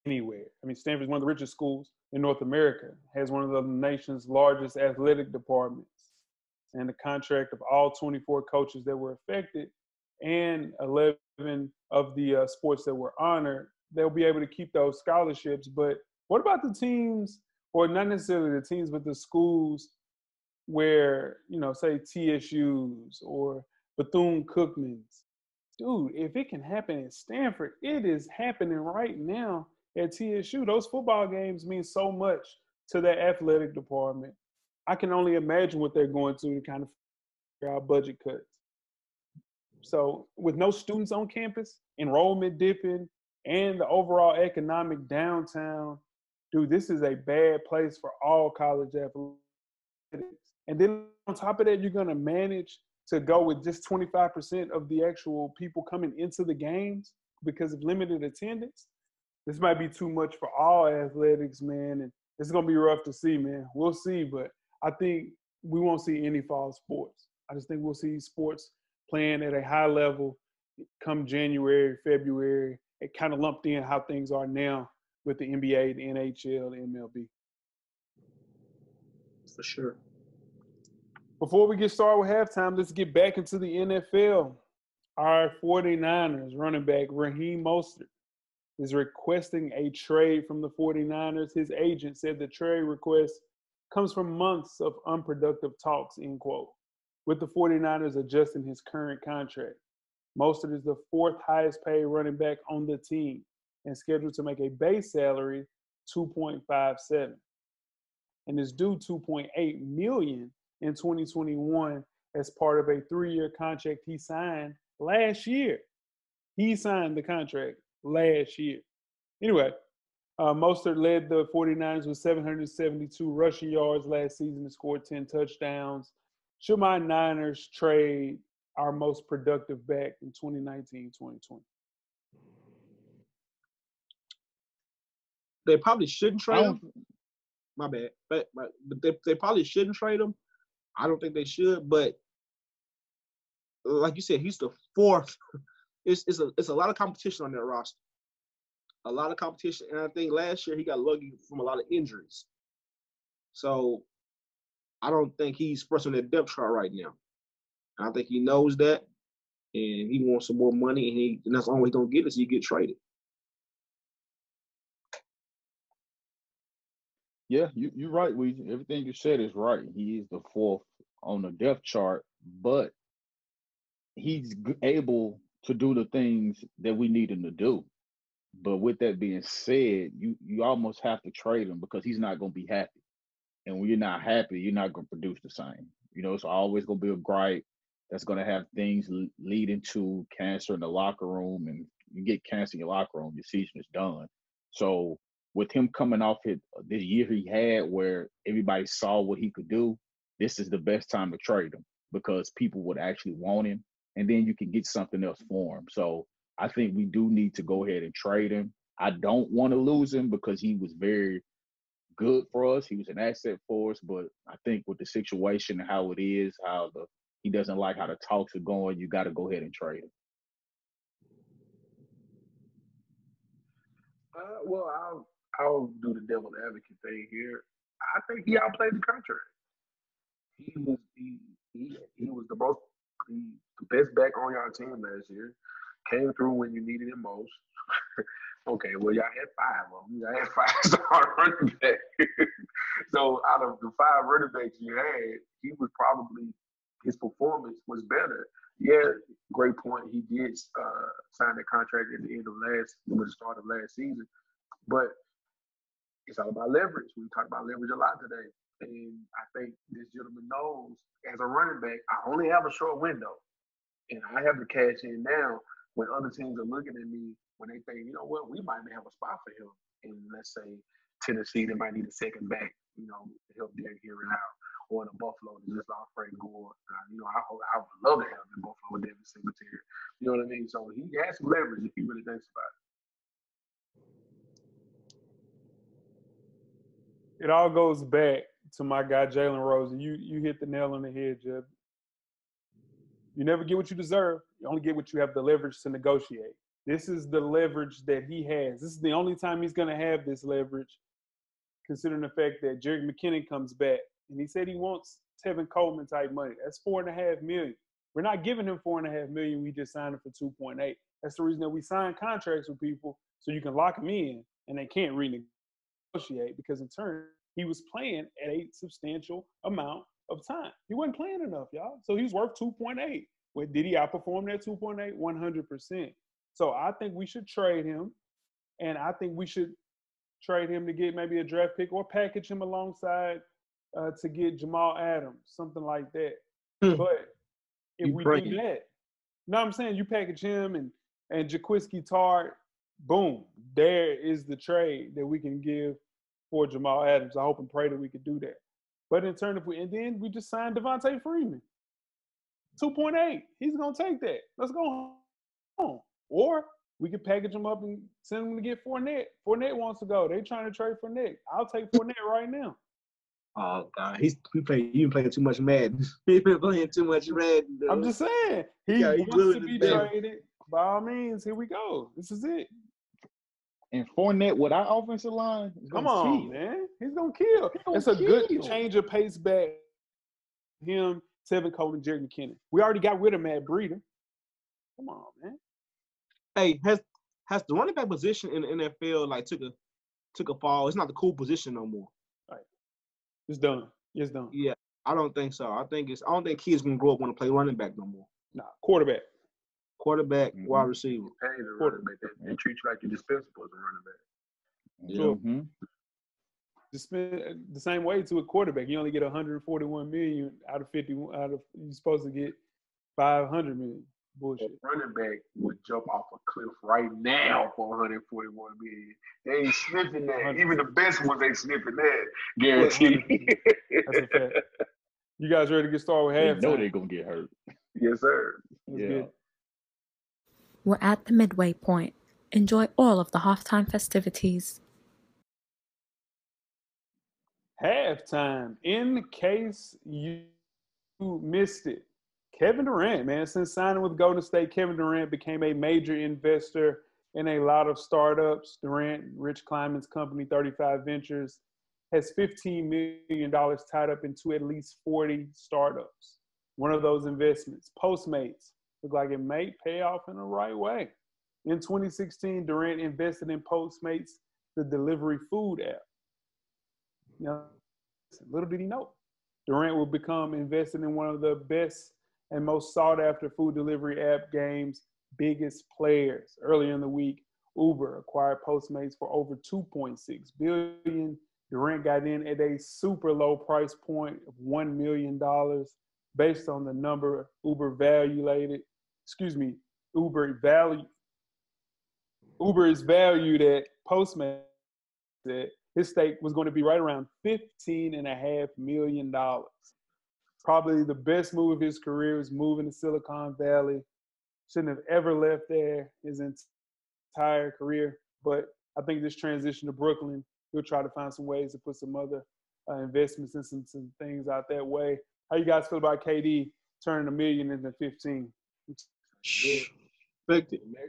anywhere. I mean, Stanford is one of the richest schools in North America, has one of the nation's largest athletic departments, and the contract of all 24 coaches that were affected and 11 of the sports that were honored, they'll be able to keep those scholarships. But what about the teams, or not necessarily the teams, but the schools where, say TSU's or Bethune-Cookman's? Dude, if it can happen at Stanford, it is happening right now at TSU. Those football games mean so much to their athletic department. I can only imagine what they're going to kind of figure out budget cuts. So with no students on campus, enrollment dipping, and the overall economic downtown, dude, this is a bad place for all college athletics. And then on top of that, you're going to manage to go with just 25% of the actual people coming into the games because of limited attendance. This might be too much for all athletics, man. And it's going to be rough to see, man. We'll see, but I think we won't see any fall sports. I just think we'll see sports playing at a high level come January, February. It kind of lumped in how things are now with the NBA, the NHL, the MLB. For sure. Before we get started with halftime, let's get back into the NFL. Our 49ers running back Raheem Mostert is requesting a trade from the 49ers. His agent said the trade request comes from months of unproductive talks, end quote, with the 49ers adjusting his current contract. Mostert is the fourth highest paid running back on the team and scheduled to make a base salary $2.57 and is due $2.8 million in 2021 as part of a 3-year contract he signed last year. He signed the contract last year. Anyway, Mostert led the 49ers with 772 rushing yards last season and scored 10 touchdowns. Should my Niners trade our most productive back in 2019-2020? They probably shouldn't trade him. My bad. But they probably shouldn't trade him. I don't think they should, but like you said, he's the fourth. It's a lot of competition on that roster. A lot of competition. And I think last year he got lucky from a lot of injuries. So I don't think he's first on that depth chart right now. I think he knows that, and he wants some more money, and that's the only way he's going to get is he get traded. Yeah, you're right, Weezy. Everything you said is right. He is the fourth on the depth chart, but he's able to do the things that we need him to do. But with that being said, you almost have to trade him because he's not going to be happy. And when you're not happy, you're not going to produce the same. It's always going to be a gripe that's going to have things leading to cancer in the locker room. And you get cancer in your locker room, your season is done. So with him coming off this year he had where everybody saw what he could do, this is the best time to trade him because people would actually want him. And then you can get something else for him. So I think we do need to go ahead and trade him. I don't want to lose him because he was very good for us. He was an asset for us. But I think with the situation and how it is, he doesn't like how the talks are going, you got to go ahead and trade him. Well, I'll do the devil advocate thing here. I think he outplayed the contract. He was the best back on our team last year. came through when you needed him most. Okay, well, y'all had 5 of them. Y'all had 5-star running back. So out of the 5 running backs you had, he was probably, his performance was better. Yeah, great point. He did sign that contract at the end of the start of last season. But it's all about leverage. We talk about leverage a lot today. And I think this gentleman knows, as a running back, I only have a short window. And I have to cash in now when other teams are looking at me, when they think, you know what, we might have a spot for him. And let's say Tennessee, they might need a second back, to help Derrick Henry out. Or in Buffalo, they just lost Frank Gore. I would love to have in Buffalo with David Singletary. You know what I mean? So he has some leverage if he really thinks about it. It all goes back to my guy, Jalen Rose. You hit the nail on the head, Jeb. You never get what you deserve. You only get what you have the leverage to negotiate. This is the leverage that he has. This is the only time he's going to have this leverage, considering the fact that Jerick McKinnon comes back. And he said he wants Tevin Coleman type money. That's $4.5 million. We're not giving him $4.5 million. We just signed him for 2.8. That's the reason that we sign contracts with people, so you can lock them in and they can't renegotiate, because in turn he was playing at a substantial amount of time. He wasn't playing enough, y'all. So he's worth 2.8. Well, did he outperform that 2.8? 100%. So I think we should trade him, and I think we should trade him to get maybe a draft pick or package him alongside to get Jamal Adams, something like that. But if we do that, no, I'm saying you package him and Jaquiski Tart, boom, there is the trade that we can give for Jamal Adams. I hope and pray that we could do that. But in turn, and then we just signed Devontae Freeman, 2.8. He's gonna take that. Let's go home. Or we could package him up and send him to get Fournette. Fournette wants to go. They trying to trade Fournette. I'll take Fournette right now. Oh God, you've been playing too much Madden. He's been playing too much Madden. Dude. I'm just saying, he wants to be traded. By all means, here we go. This is it. And Fournette with our offensive line, come on, kill. Man, he's gonna kill. It's a good change of pace back. Him, Tevin Coleman, Jerick McKinnon. We already got rid of Matt Breida. Come on, man. Hey, has the running back position in the NFL like took a fall? It's not the cool position no more. Right. It's done. It's done. Yeah, I don't think so. I don't think kids gonna grow up want to play running back no more. Nah, quarterback, wide receiver. Hey, the running back. They treat you like you're dispensable as a running back. Sure. Mm-hmm. Just the same way to a quarterback. You only get 141 million out of 50. You're supposed to get 500 million. Bullshit. A running back would jump off a cliff right now for 141 million. They ain't sniffing that. 100%. Even the best ones ain't sniffing that. Guaranteed. That's a fact. You guys ready to get started with halftime? They know they're gonna get hurt. Yes, sir. That's good. We're at the midway point. Enjoy all of the halftime festivities. Halftime. In case you missed it, Kevin Durant, man, since signing with Golden State, Kevin Durant became a major investor in a lot of startups. Durant, Rich Kleiman's company, 35 Ventures, has $15 million tied up into at least 40 startups. One of those investments, Postmates, look like it may pay off in the right way. In 2016, Durant invested in Postmates, the delivery food app. Now, little did he know, Durant will become invested in one of the best and most sought-after food delivery app game's biggest players. Earlier in the week, Uber acquired Postmates for over $2.6 billion. Durant got in at a super low price point of $1 million based on the number Uber is valued at Postmates that his stake was going to be right around $15.5 million. Probably the best move of his career is moving to Silicon Valley. Shouldn't have ever left there his entire career. But I think this transition to Brooklyn, he'll try to find some ways to put some other investments and some things out that way. How you guys feel about KD turning $1 million into 15?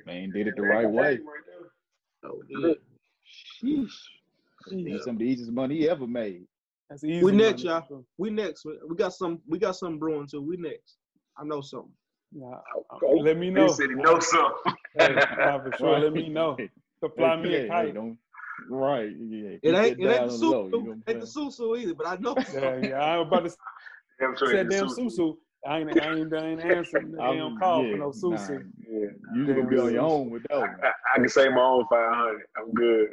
Man, did it the right way. Oh, yeah. Sheesh. That's some of the easiest money he ever made. That's easy. We next, y'all. We next. We got some brewing too. We next. I know something. Nah, Okay. let me know. He said he knows something. Hey, nah, for sure. Right. Let me know. To fly me a kite. Right. Yeah. It ain't Keep that down the low. You know Susu. what I'm Ain't the saying? Susu either, but I know. Yeah. I'm about to I'm sure say he's damn Susu. Susu. I ain't answering the damn call for no Susu. Nah. Yeah, You just gonna be on your own with that one. I can save my own 500. I'm good.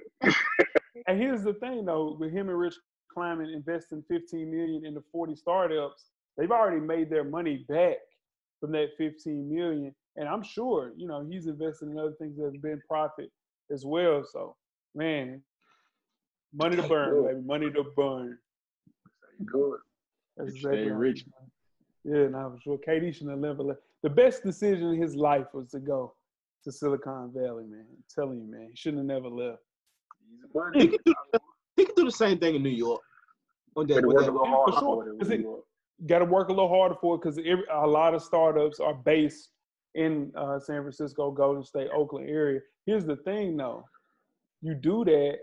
And here's the thing, though, with him and Rich Kleiman investing $15 million into 40 startups, they've already made their money back from that $15 million. And I'm sure, he's invested in other things that have been profit as well. So, man, money to burn, baby. Money to burn. Good. That's Stay exactly how rich. Yeah, for sure. KD should have never left. The best decision in his life was to go to Silicon Valley, man. I'm telling you, man. He shouldn't have never left. He can do the same thing in New York. On that, work a little harder for sure. for it. Got to work a little harder for it because a lot of startups are based in San Francisco, Golden State, Oakland area. Here's the thing, though. You do that,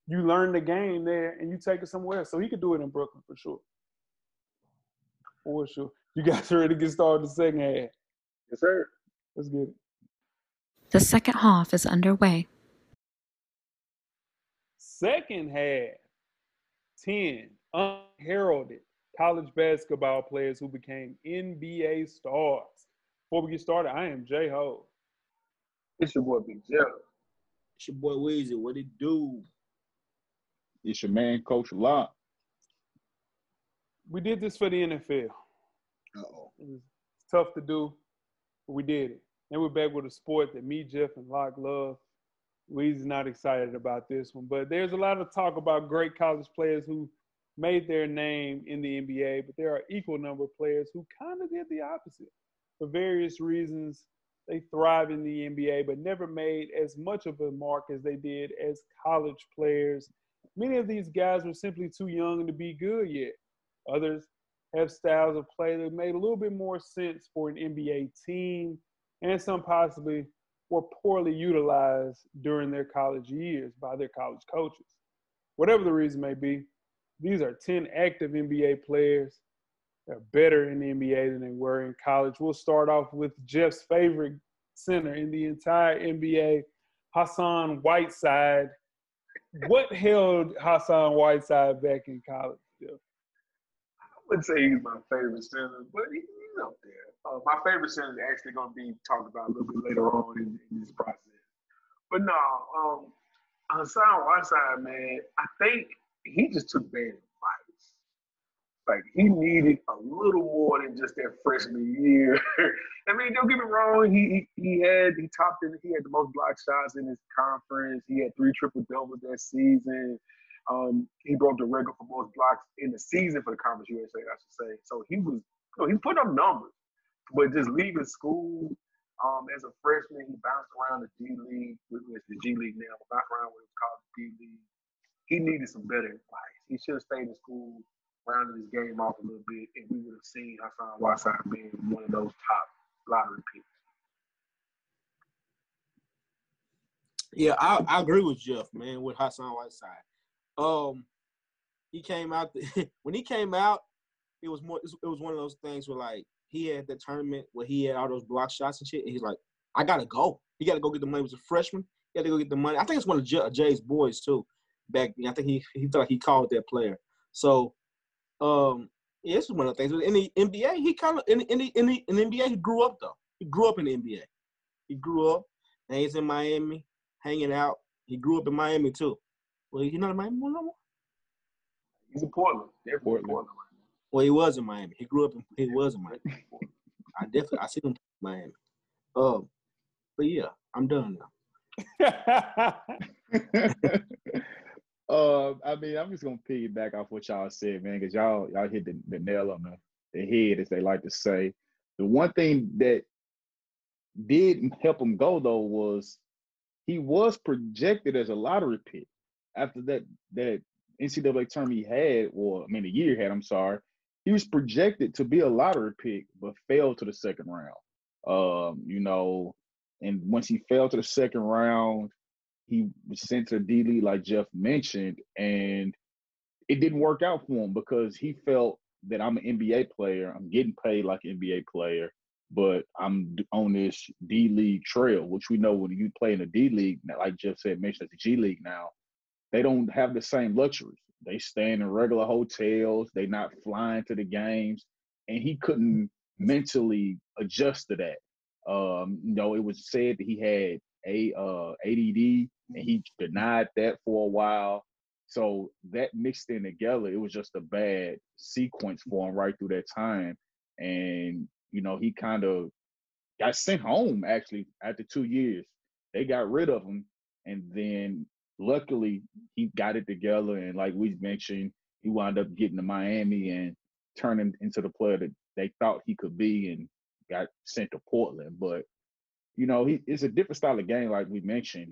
you learn the game there, and you take it somewhere else. So he could do it in Brooklyn for sure. For sure. You guys ready to get started the second half? Yes, sir. Let's get it. The second half is underway. Second half, 10 unheralded college basketball players who became NBA stars. Before we get started, I am J-Ho. It's your boy Big Jeff. It's your boy Weezy. What it do? It's your man, Coach Locke. We did this for the NFL. Uh-oh. It's tough to do, but we did it. And we're back with a sport that me, Jeff, and Locke love. Weezy's not excited about this one, but there's a lot of talk about great college players who made their name in the NBA, but there are equal number of players who kind of did the opposite. For various reasons, they thrive in the NBA, but never made as much of a mark as they did as college players. Many of these guys were simply too young to be good yet. Others have styles of play that made a little bit more sense for an NBA team, and some possibly were poorly utilized during their college years by their college coaches. Whatever the reason may be, these are 10 active NBA players. They're better in the NBA than they were in college. We'll start off with Jeff's favorite center in the entire NBA, Hassan Whiteside. What held Hassan Whiteside back in college, Jeff? I wouldn't say he's my favorite center, but he's up there. My favorite center is actually going to be talked about a little bit later on in this process. But no, Hassan Whiteside, man, I think he just took bad advice. Like, he needed a little more than just that freshman year. I mean, don't get me wrong, he had the most block shots in his conference. He had 3 triple-doubles that season. He broke the record for most blocks in the season for the Conference USA, I should say. So he was putting up numbers. But just leaving school as a freshman, he bounced around the D League, which is the G League now, but bounced around what it was called the D League. He needed some better advice. He should have stayed in school, rounded his game off a little bit, and we would have seen Hassan Whiteside being one of those top lottery picks. Yeah, I agree with Jeff, man, with Hassan Whiteside. He came out when he came out, it was one of those things where, like, he had that tournament where he had all those block shots and shit, and he's like, I gotta go. He gotta go get the money. He was a freshman. He had to go get the money. I think it's one of Jay's boys too. Back then, I think he thought he called that player. So, yeah, this is one of the things. In the NBA, he kind of in the NBA, he grew up though. He grew up in the NBA. He grew up, and he's in Miami, hanging out. He grew up in Miami too. Well, he's not in Miami no more. He's in Portland. Definitely Portland. Well, he was in Miami. He grew up in. He was in Miami. I see him in Miami. But yeah, I'm done now. I mean, I'm just gonna piggyback off what y'all said, man, because y'all hit the nail on the head, as they like to say. The one thing that did help him go though was he was projected as a lottery pick after that NCAA term he had, the year he had. I'm sorry. He was projected to be a lottery pick, but fell to the second round. And once he fell to the second round, he was sent to the D League, like Jeff mentioned, and it didn't work out for him because he felt that I'm an NBA player. I'm getting paid like an NBA player. but I'm on this D League trail, which we know when you play in the D League, like Jeff said, mentioned at the G League now, they don't have the same luxuries. They stay in regular hotels. They not flying to the games, and he couldn't mentally adjust to that. It was said that he had ADD, and he denied that for a while. So that mixed in together, it was just a bad sequence for him right through that time. And, he kind of got sent home actually after 2 years. They got rid of him. And then luckily he got it together. And like we mentioned, he wound up getting to Miami and turning into the player that they thought he could be and got sent to Portland. But, it's a different style of game, like we mentioned.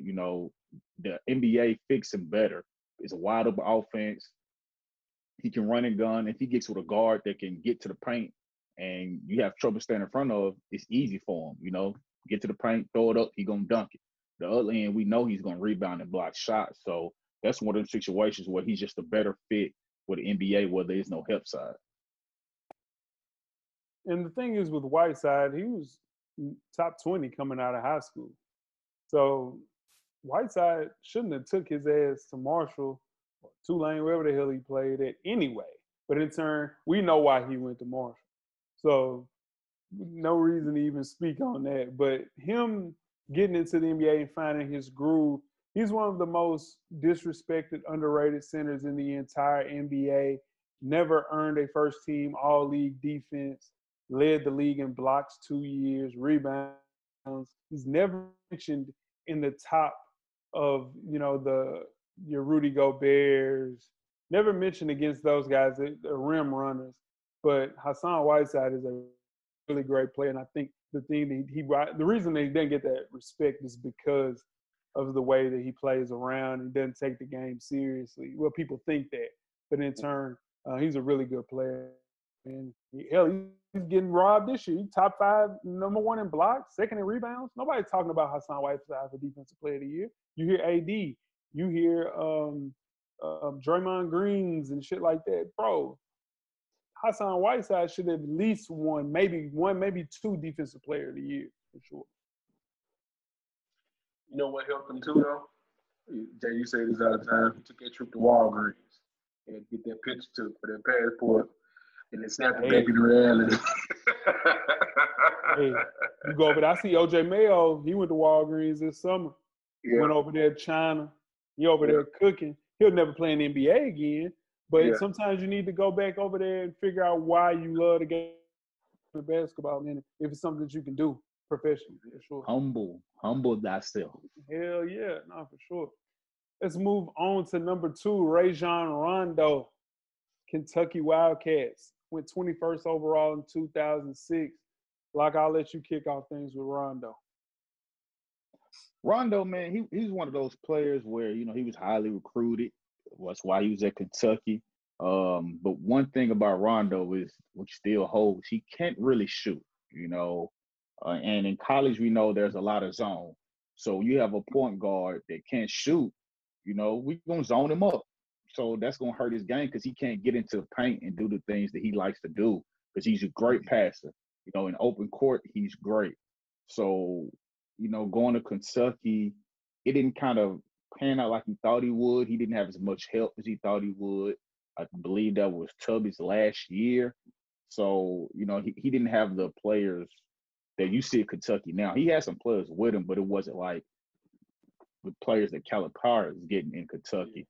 The NBA fits him better. It's a wide open offense. He can run and gun. If he gets with a guard that can get to the paint and you have trouble standing in front of, it's easy for him, Get to the paint, throw it up, he gonna dunk it. The other end, we know he's gonna rebound and block shots. So that's one of those situations where he's just a better fit for the NBA where there is no help side. And the thing is with Whiteside, he was top 20 coming out of high school. So Whiteside shouldn't have took his ass to Marshall or Tulane, wherever the hell he played at anyway. But in turn, we know why he went to Marshall. So no reason to even speak on that. But him getting into the NBA and finding his groove, he's one of the most disrespected, underrated centers in the entire NBA. Never earned a first team all-league defense. Led the league in blocks 2 years, rebounds. He's never mentioned in the top of, your Rudy Gobert's. Never mentioned against those guys, the rim runners. But Hassan Whiteside is a really great player, and I think the reason they didn't get that respect is because of the way that he plays around and doesn't take the game seriously. Well, people think that, but in turn, he's a really good player. And he's getting robbed this year. He's top 5, number 1 in blocks, 2nd in rebounds. Nobody's talking about Hassan Whiteside for Defensive Player of the Year. You hear AD, you hear Draymond Greens and shit like that, bro. Hassan Whiteside should have at least won, maybe 2 Defensive Player of the Year for sure. You know what helped him too, though? Jay, you say this all the time. He took that trip to Walgreens and get that picture took for that passport, and then snapped it back into reality. Hey, you go over there. I see OJ Mayo. He went to Walgreens this summer. Yeah. Went over there to China. He over there cooking. He'll never play in the NBA again. But sometimes you need to go back over there and figure out why you love the game of basketball, and if it's something that you can do professionally, for sure. Humble thyself. Hell yeah, no, for sure. Let's move on to number 2, Rajon Rondo, Kentucky Wildcats. Went 21st overall in 2006. Like, I'll let you kick off things with Rondo. Rondo, man, he's one of those players where, he was highly recruited. That's why he was at Kentucky. But one thing about Rondo is, which still holds, he can't really shoot, and in college, we know there's a lot of zone. So you have a point guard that can't shoot, we're going to zone him up. So that's going to hurt his game because he can't get into the paint and do the things that he likes to do because he's a great passer. In open court, he's great. So, going to Kentucky, it didn't kind of pan out like he thought he would. He didn't have as much help as he thought he would. I believe that was Tubby's last year. So, he didn't have the players that you see at Kentucky now. He had some players with him, but it wasn't like the players that Calipari is getting in Kentucky.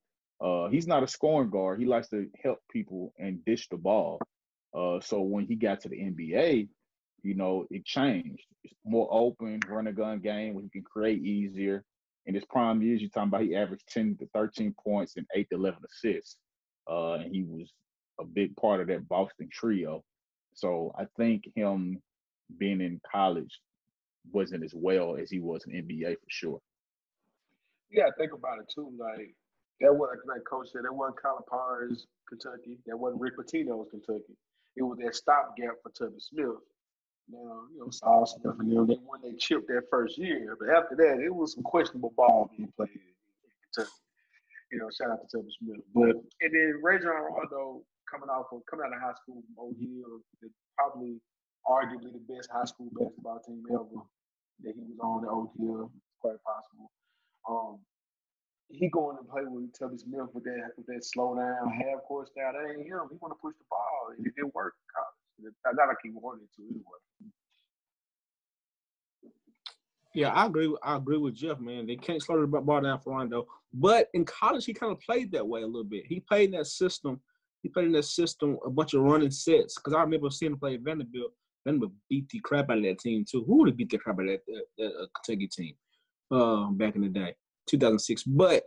He's not a scoring guard. He likes to help people and dish the ball. So when he got to the NBA, it changed. It's more open, run a gun game where he can create easier. In his prime years, you're talking about he averaged 10 to 13 points and 8 to 11 assists. And he was a big part of that Boston trio. So I think him being in college wasn't as well as he was in NBA for sure. You gotta think about it too. Like that wasn't, like Coach said, that wasn't Calipari's Kentucky. That wasn't Rick Pitino's Kentucky. It was that stopgap for Tubby Smith. Now, Saul Smith and them, when they chipped that first year, but after that, it was some questionable ball being played in Kentucky. Shout out to Tubby Smith. But and then Rajon Rondo coming out of high school from O'Hill, probably arguably the best high school basketball team ever that he was on the OTL. It's quite possible. He going to play with Tubby Smith with that slow down half court style. That ain't him. He want to push the ball. It didn't work in college. Not like he wanted to anyway. Yeah, I agree with Jeff, man. They can't slow the ball down for Rondo. But in college, he kind of played that way a little bit. He played in that system. A bunch of running sets. Because I remember seeing him play at Vanderbilt. Vanderbilt beat the crap out of that team, too. Who would have beat the crap out of that Kentucky team back in the day, 2006? But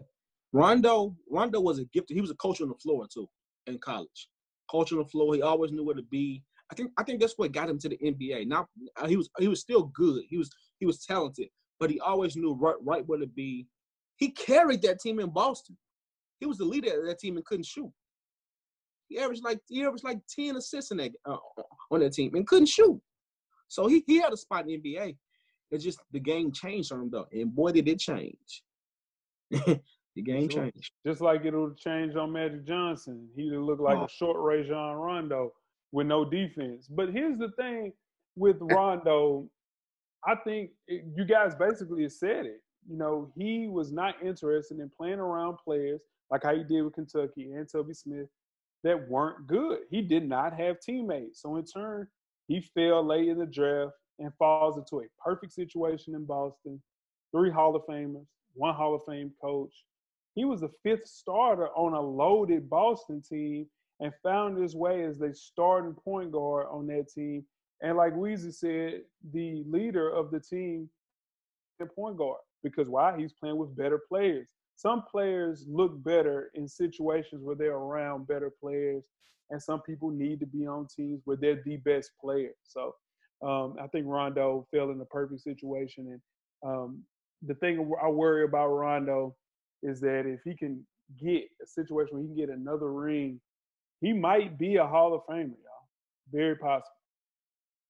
Rondo was a gifted. He was a coach on the floor, too, in college. Coach on the floor. He always knew where to be. I think that's what got him to the NBA. Now he was still good. He was talented, but he always knew right where to be. He carried that team in Boston. He was the leader of that team and couldn't shoot. He averaged like 10 assists in that on that team and couldn't shoot. So he had a spot in the NBA. It's just the game changed on him though, and boy did it change. The game changed. Just like it would change on Magic Johnson. He would look like a short Rajon Rondo with no defense. But here's the thing with Rondo. I think you guys basically said it. You know, he was not interested in playing around players like how he did with Kentucky and Tubby Smith that weren't good. He did not have teammates. So in turn, he fell late in the draft and falls into a perfect situation in Boston. 3 Hall of Famers, 1 Hall of Fame coach. He was the 5th starter on a loaded Boston team and found his way as the starting point guard on that team. And like Weezy said, the leader of the team, the point guard. Because why? He's playing with better players. Some players look better in situations where they're around better players, and some people need to be on teams where they're the best player. So I think Rondo fell in the perfect situation. And the thing I worry about Rondo is that if he can get a situation where he can get another ring, he might be a Hall of Famer, y'all. Very possible.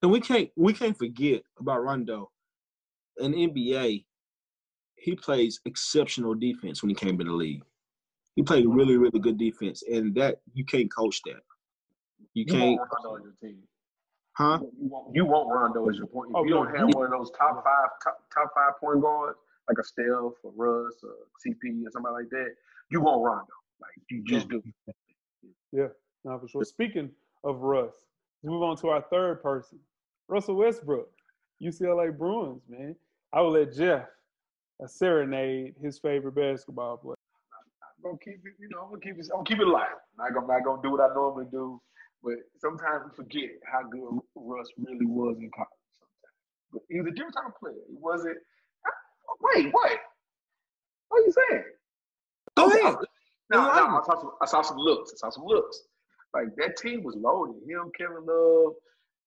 And we can't forget about Rondo. In the NBA, he plays exceptional defense when he came to the league. He played really, really good defense, and that you can't coach that. You can't. Want Rondo on your team, huh? You want Rondo as your point. If you don't have one of those top five point guards like a Steph or Russ or CP or somebody like that, you want Rondo. Like you just do. Yeah, no, for sure. Speaking of Russ, let's move on to our third person, Russell Westbrook, UCLA Bruins. Man, I will let Jeff serenade his favorite basketball player. I'm gonna keep it, I'm gonna keep it light. I'm not gonna do what I normally do, but sometimes we forget how good Russ really was in college. Sometimes, but he was a different type of player. He wasn't. Wait, what? What are you saying? Go ahead. No, I saw some looks. Like that team was loaded. Him, Kevin Love.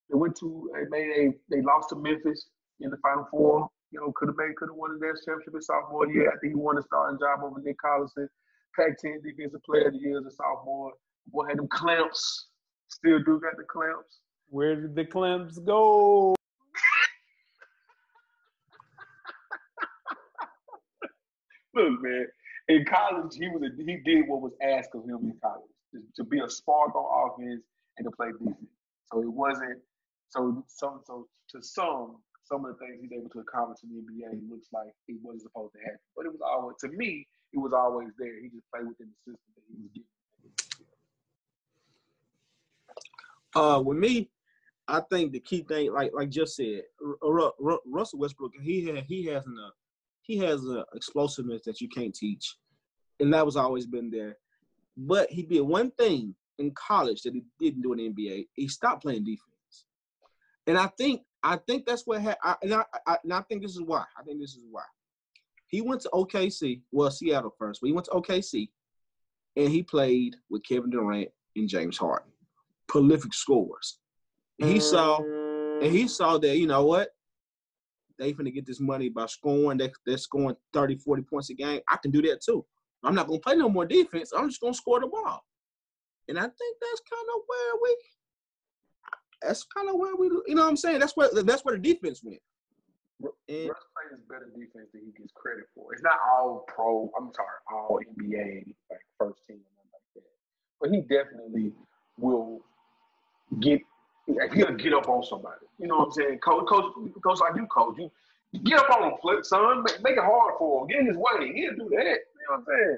They lost to Memphis in the Final Four. Could have won the national championship his sophomore year after he won the starting job over Nick Collison. Pac-10 Defensive Player of the Year as a sophomore. Boy had them clamps. Still do got the clamps. Where did the clamps go? Look, man. In college, he did what was asked of him in college, to be a spark on offense and to play defense. So it wasn't. So to some of the things he's able to accomplish in the NBA looks like it wasn't supposed to happen. But it was always, to me, it was always there. He just played within the system that he was given. With me, I think the key thing, like Jeff said, Russell Westbrook, he has an explosiveness that you can't teach, and that was always been there. But he did one thing in college that he didn't do in the NBA. He stopped playing defense, and I think that's what happened. And I think this is why. He went to OKC, Seattle first, but he went to OKC, and he played with Kevin Durant and James Harden, prolific scorers. And he saw that, you know what? They finna get this money by scoring. They're scoring 30, 40 points a game. I can do that too. I'm not going to play no more defense. I'm just going to score the ball. And I think that's kind of where we, you know what I'm saying? That's where the defense went. Russ plays better defense than he gets credit for. It's not all NBA, like first team or nothing like that. But he definitely will get he'll get up on somebody. You know what I'm saying? Coach like you, coach. You get up on him, Flip, son. Make it hard for him. Get in his way. He'll do that. You know what I'm saying?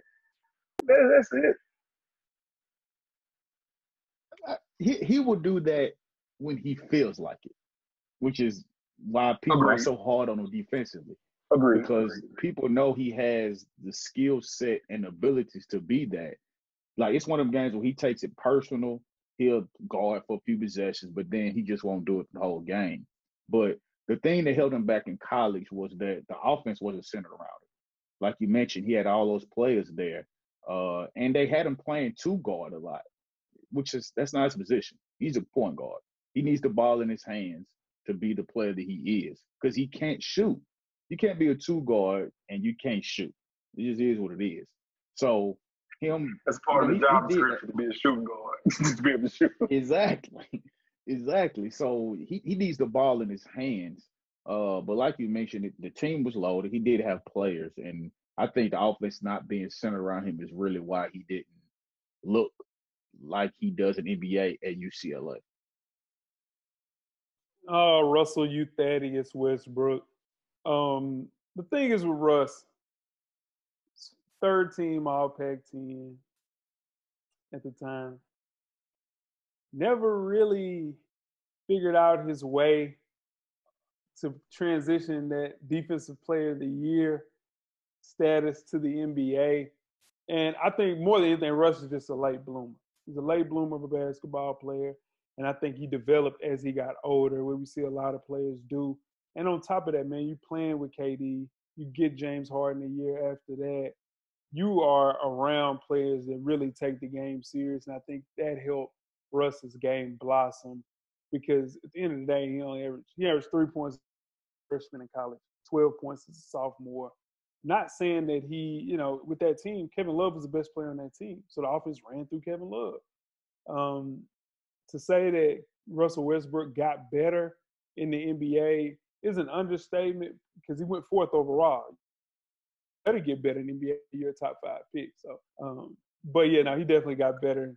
That's it. He will do that when he feels like it, which is why people are Agreed. so hard on him defensively. Agreed. Because people know he has the skill set and abilities to be that. Like, it's one of them games where he takes it personal. He'll guard for a few possessions, but then he just won't do it the whole game. But the thing that held him back in college was that the offense wasn't centered around it. Like you mentioned, he had all those players there, and they had him playing two guard a lot, that's not his position. He's a point guard. He needs the ball in his hands to be the player that he is, because he can't shoot. You can't be a two guard and you can't shoot. It just is what it is. So that's part of the job description, to be a shooting guard, to be able to shoot. Exactly. So he needs the ball in his hands. But like you mentioned, the team was loaded. He did have players, and I think the offense not being centered around him is really why he didn't look like he does in NBA at UCLA. Russell, you Thaddeus Westbrook. The thing is with Russ, third team All Pac-10 at the time. Never really figured out his way to transition that Defensive Player of the Year status to the NBA. And I think more than anything, Russ is just a late bloomer. He's a late bloomer of a basketball player. And I think he developed as he got older, where we see a lot of players do. And on top of that, man, you playing with KD, you get James Harden a year after that. You are around players that really take the game serious. And I think that helped Russ's game blossom, because at the end of the day, he averaged 3 points as a freshman in college, 12 points as a sophomore. Not saying that with that team, Kevin Love was the best player on that team. So the offense ran through Kevin Love. To say that Russell Westbrook got better in the NBA is an understatement, because he went fourth overall. Better get better in the NBA. You're a top 5 pick. So, but yeah, no, he definitely got better.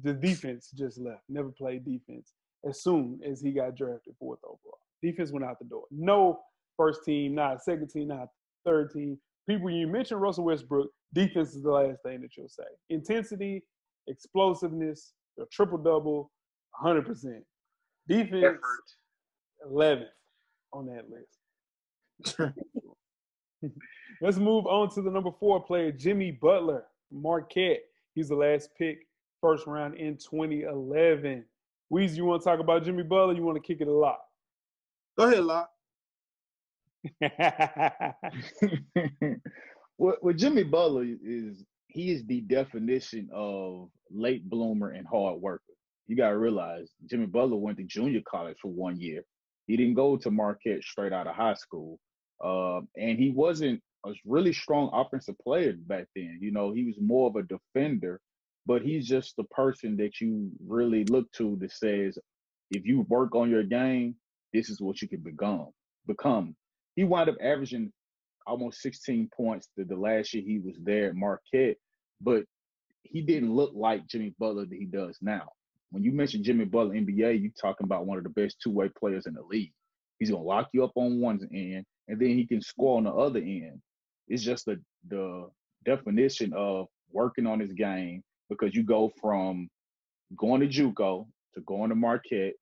The defense just left. Never played defense as soon as he got drafted fourth overall. Defense went out the door. No first team, not second team, not third team. People, you mention Russell Westbrook, defense is the last thing that you'll say. Intensity, explosiveness, a triple-double, 100%. Defense, effort, 11th on that list. Let's move on to the number 4 player, Jimmy Butler, Marquette. He's the last pick, first round in 2011. Weezy, you want to talk about Jimmy Butler? You want to kick it a lot? Go ahead, Locke. Well, Jimmy Butler is the definition of late bloomer and hard worker. You got to realize Jimmy Butler went to junior college for 1 year. He didn't go to Marquette straight out of high school. And he wasn't a really strong offensive player back then. He was more of a defender, but he's just the person that you really look to that says, if you work on your game, this is what you can become. He wound up averaging almost 16 points the last year he was there at Marquette, but he didn't look like Jimmy Butler that he does now. When you mention Jimmy Butler NBA, you're talking about one of the best two-way players in the league. He's going to lock you up on one end, and then he can score on the other end. It's just the definition of working on his game, because you go from going to JUCO to going to Marquette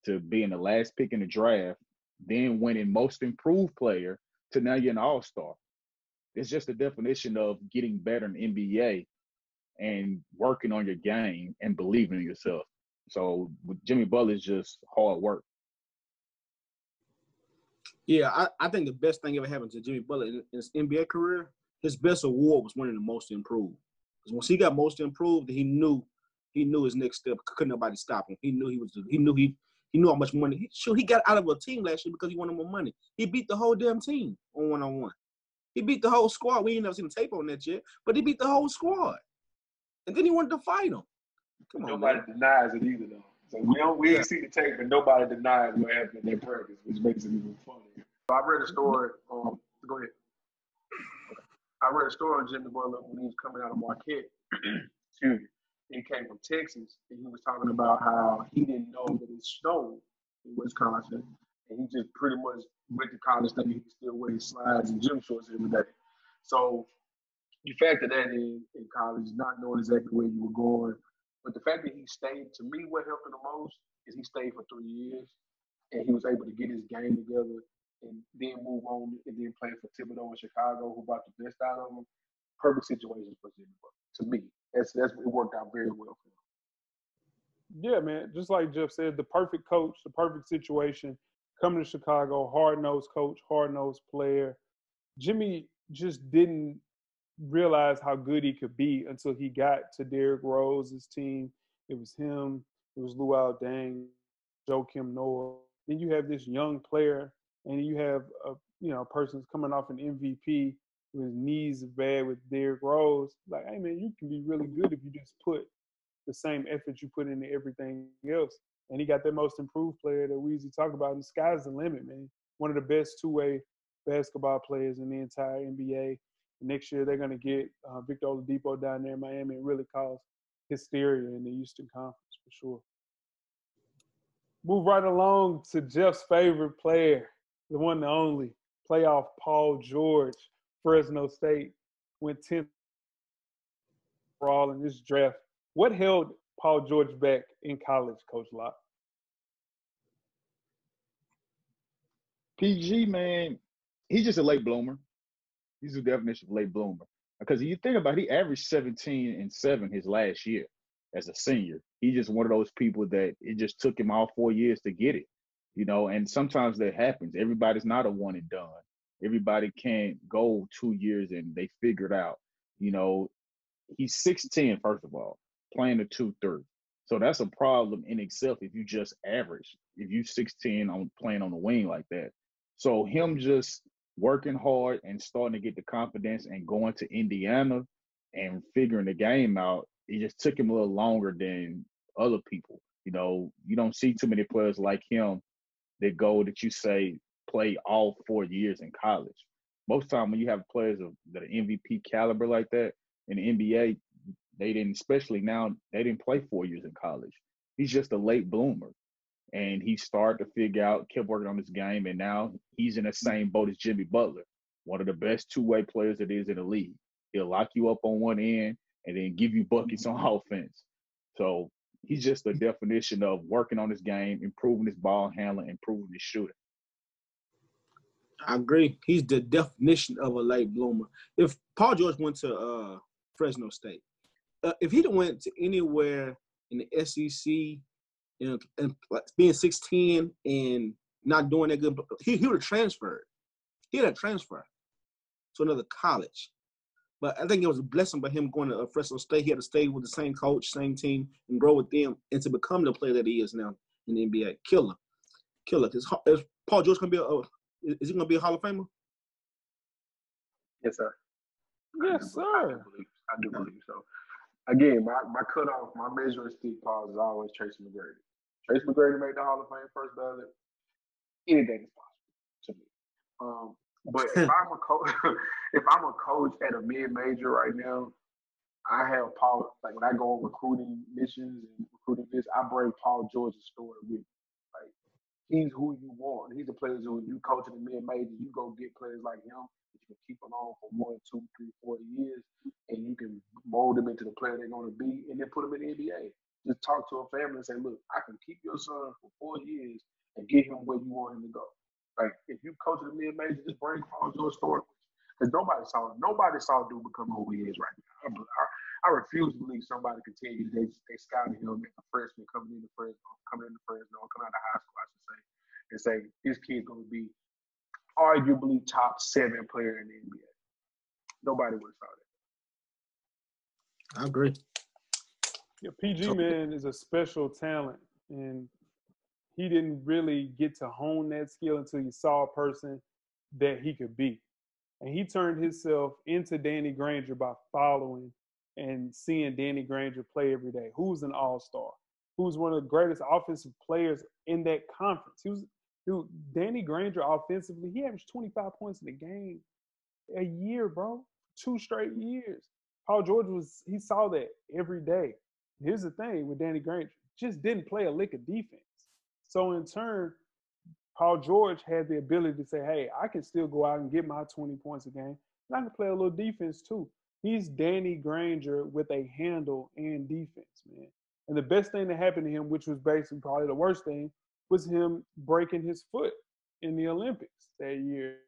to being the last pick in the draft, then winning most improved player to now you're an all-star. It's just the definition of getting better in NBA and working on your game and believing in yourself. So with Jimmy Butler is just hard work. Yeah, I think the best thing ever happened to Jimmy Butler in his NBA career, his best award was winning the most improved. Because once he got most improved, he knew his next step. Couldn't nobody stop him. He knew how much money he got out of a team last year because he wanted more money. He beat the whole damn team on one-on-one. He beat the whole squad. We ain't never seen the tape on that yet, but he beat the whole squad. And then he wanted to fight him. Come on, nobody denies it either, though. So we ain't see the tape, but nobody denies what happened in that practice, which makes it even funnier. So I read a story. Go ahead. I read a story on Jimmy Butler when he was coming out of Marquette. Excuse me. He came from Texas, and he was talking about how he didn't know that it snowed in Wisconsin, and he just pretty much went to college thinking he could still wear his slides and gym shorts every day. So you factor that in college, not knowing exactly where you were going. But the fact that he stayed, to me, what helped him the most is he stayed for 3 years, and he was able to get his game together and then move on and then play for Thibodeau in Chicago, who brought the best out of him. Perfect situation for him. To me, that's it worked out very well for him. Yeah, man. Just like Jeff said, the perfect coach, the perfect situation. Coming to Chicago, hard-nosed coach, hard-nosed player. Jimmy just didn't realize how good he could be until he got to Derrick Rose's team. It was him. It was Luol Deng, Joakim Noah. Then you have this young player, and you have a person coming off an MVP with his knees bad with Derrick Rose. Like, hey man, you can be really good if you just put the same effort you put into everything else. And he got that most improved player that Weezy talked about. And the sky's the limit, man. One of the best two-way basketball players in the entire NBA. Next year, they're going to get Victor Oladipo down there in Miami and really cause hysteria in the Eastern Conference for sure. Move right along to Jeff's favorite player, the one and only, playoff Paul George. Fresno State went 10th overall in this draft. What held Paul George back in college, Coach Locke? PG, man, he's just a late bloomer. He's the definition of late bloomer. Because you think about it, he averaged 17 and 7 his last year as a senior. He's just one of those people that it just took him all 4 years to get it. And sometimes that happens. Everybody's not a one and done. Everybody can't go 2 years and they figure it out. He's 6'10", first of all, playing a 2-3. So that's a problem in itself if you just average. If you 6'10" on playing on the wing like that. So him just working hard and starting to get the confidence and going to Indiana and figuring the game out, it just took him a little longer than other people. You don't see too many players like him that you say play all 4 years in college. Most time when you have players that are MVP caliber like that in the NBA, they didn't, especially now, they didn't play 4 years in college. He's just a late bloomer. And he started to figure out, kept working on his game, and now he's in the same boat as Jimmy Butler, one of the best two-way players that is in the league. He'll lock you up on one end and then give you buckets on offense. So he's just the definition of working on his game, improving his ball handling, improving his shooting. I agree. He's the definition of a late bloomer. If Paul George went to Fresno State, if he'd went to anywhere in the SEC, and being 16 and not doing that good, he would have transferred. He had transferred to another college. But I think it was a blessing by him going to Fresno State. He had to stay with the same coach, same team, and grow with them, and to become the player that he is now in the NBA. Killer. Is Paul George going to be is he going to be a Hall of Famer? Yes, sir. Yes, sir. I do believe so. Again, my cutoff, my measuring stick pause is always Tracy McGrady. Tracy McGrady made the Hall of Fame first ballot. Anything is possible to me. But if I'm a coach at a mid-major right now, I have Paul. Like when I go on recruiting missions and recruiting this, I bring Paul George's story with me. Like he's who you want. He's the players who you coach in the mid-major. You go get players like him that you can keep them on for 1, 2, 3, 4 years, and you can mold them into the player they're going to be, and then put them in the NBA. Just talk to a family and say, look, I can keep your son for 4 years and get him where you want him to go. Like, if you coach the mid-major, just bring Paul George story. Because nobody saw dude become who he is right now. I refuse to believe somebody could tell you they scouted him as a freshman coming into Fresno, coming out of high school, I should say, and say, this kid's going to be arguably top 7 player in the NBA. Nobody would have saw I that. agree. Yeah, PG, man, is a special talent, and he didn't really get to hone that skill until he saw a person that he could be. And he turned himself into Danny Granger by following and seeing Danny Granger play every day, who's an all-star, who's one of the greatest offensive players in that conference. Danny Granger offensively, he averaged 25 points in a game a year, bro, 2 straight years. Paul George he saw that every day. here's the thing with Danny Granger, just didn't play a lick of defense. So in turn, Paul George had the ability to say, hey, I can still go out and get my 20 points a game, and I can play a little defense too. He's Danny Granger with a handle and defense, man. And the best thing that happened to him, which was basically probably the worst thing, was him breaking his foot in the Olympics that year.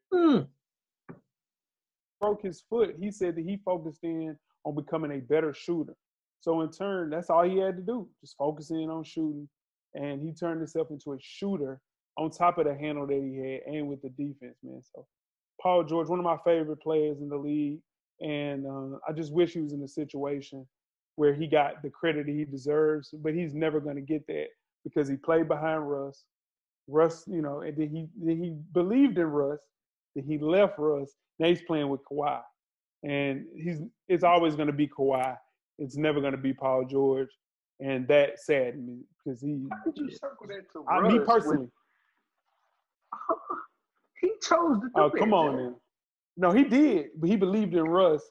Broke his foot. He said that he focused in on becoming a better shooter. So in turn, that's all he had to do, just focus in on shooting. And he turned himself into a shooter on top of the handle that he had and with the defense, man. So Paul George, one of my favorite players in the league. And I just wish he was in a situation where he got the credit he deserves, but he's never going to get that because he played behind Russ. Russ, and then he believed in Russ, then he left Russ. Now he's playing with Kawhi. And it's always going to be Kawhi. It's never going to be Paul George. And that saddened me because he. How did you circle that to Russ? Me personally. He chose to do that. Oh, come on, man. No, he did, but he believed in Russ,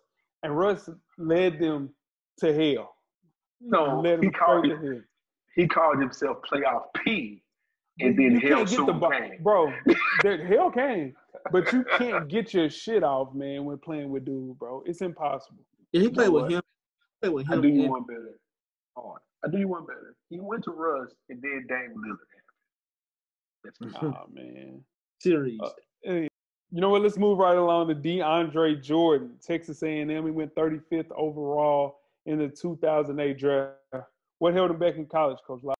and Russ led them to hell. No, he called himself Playoff P, and then hell soon came. Bro, hell came, but you can't get your shit off, man, when playing with dude, bro. It's impossible. Yeah, he played with him. I do you one better. I do you one better. He went to Russ, and then Dame Lillard happened. Oh, man. Series. Hey, you know what? Let's move right along to DeAndre Jordan, Texas A&M. He went 35th overall in the 2008 draft. What held him back in college, Coach Locke?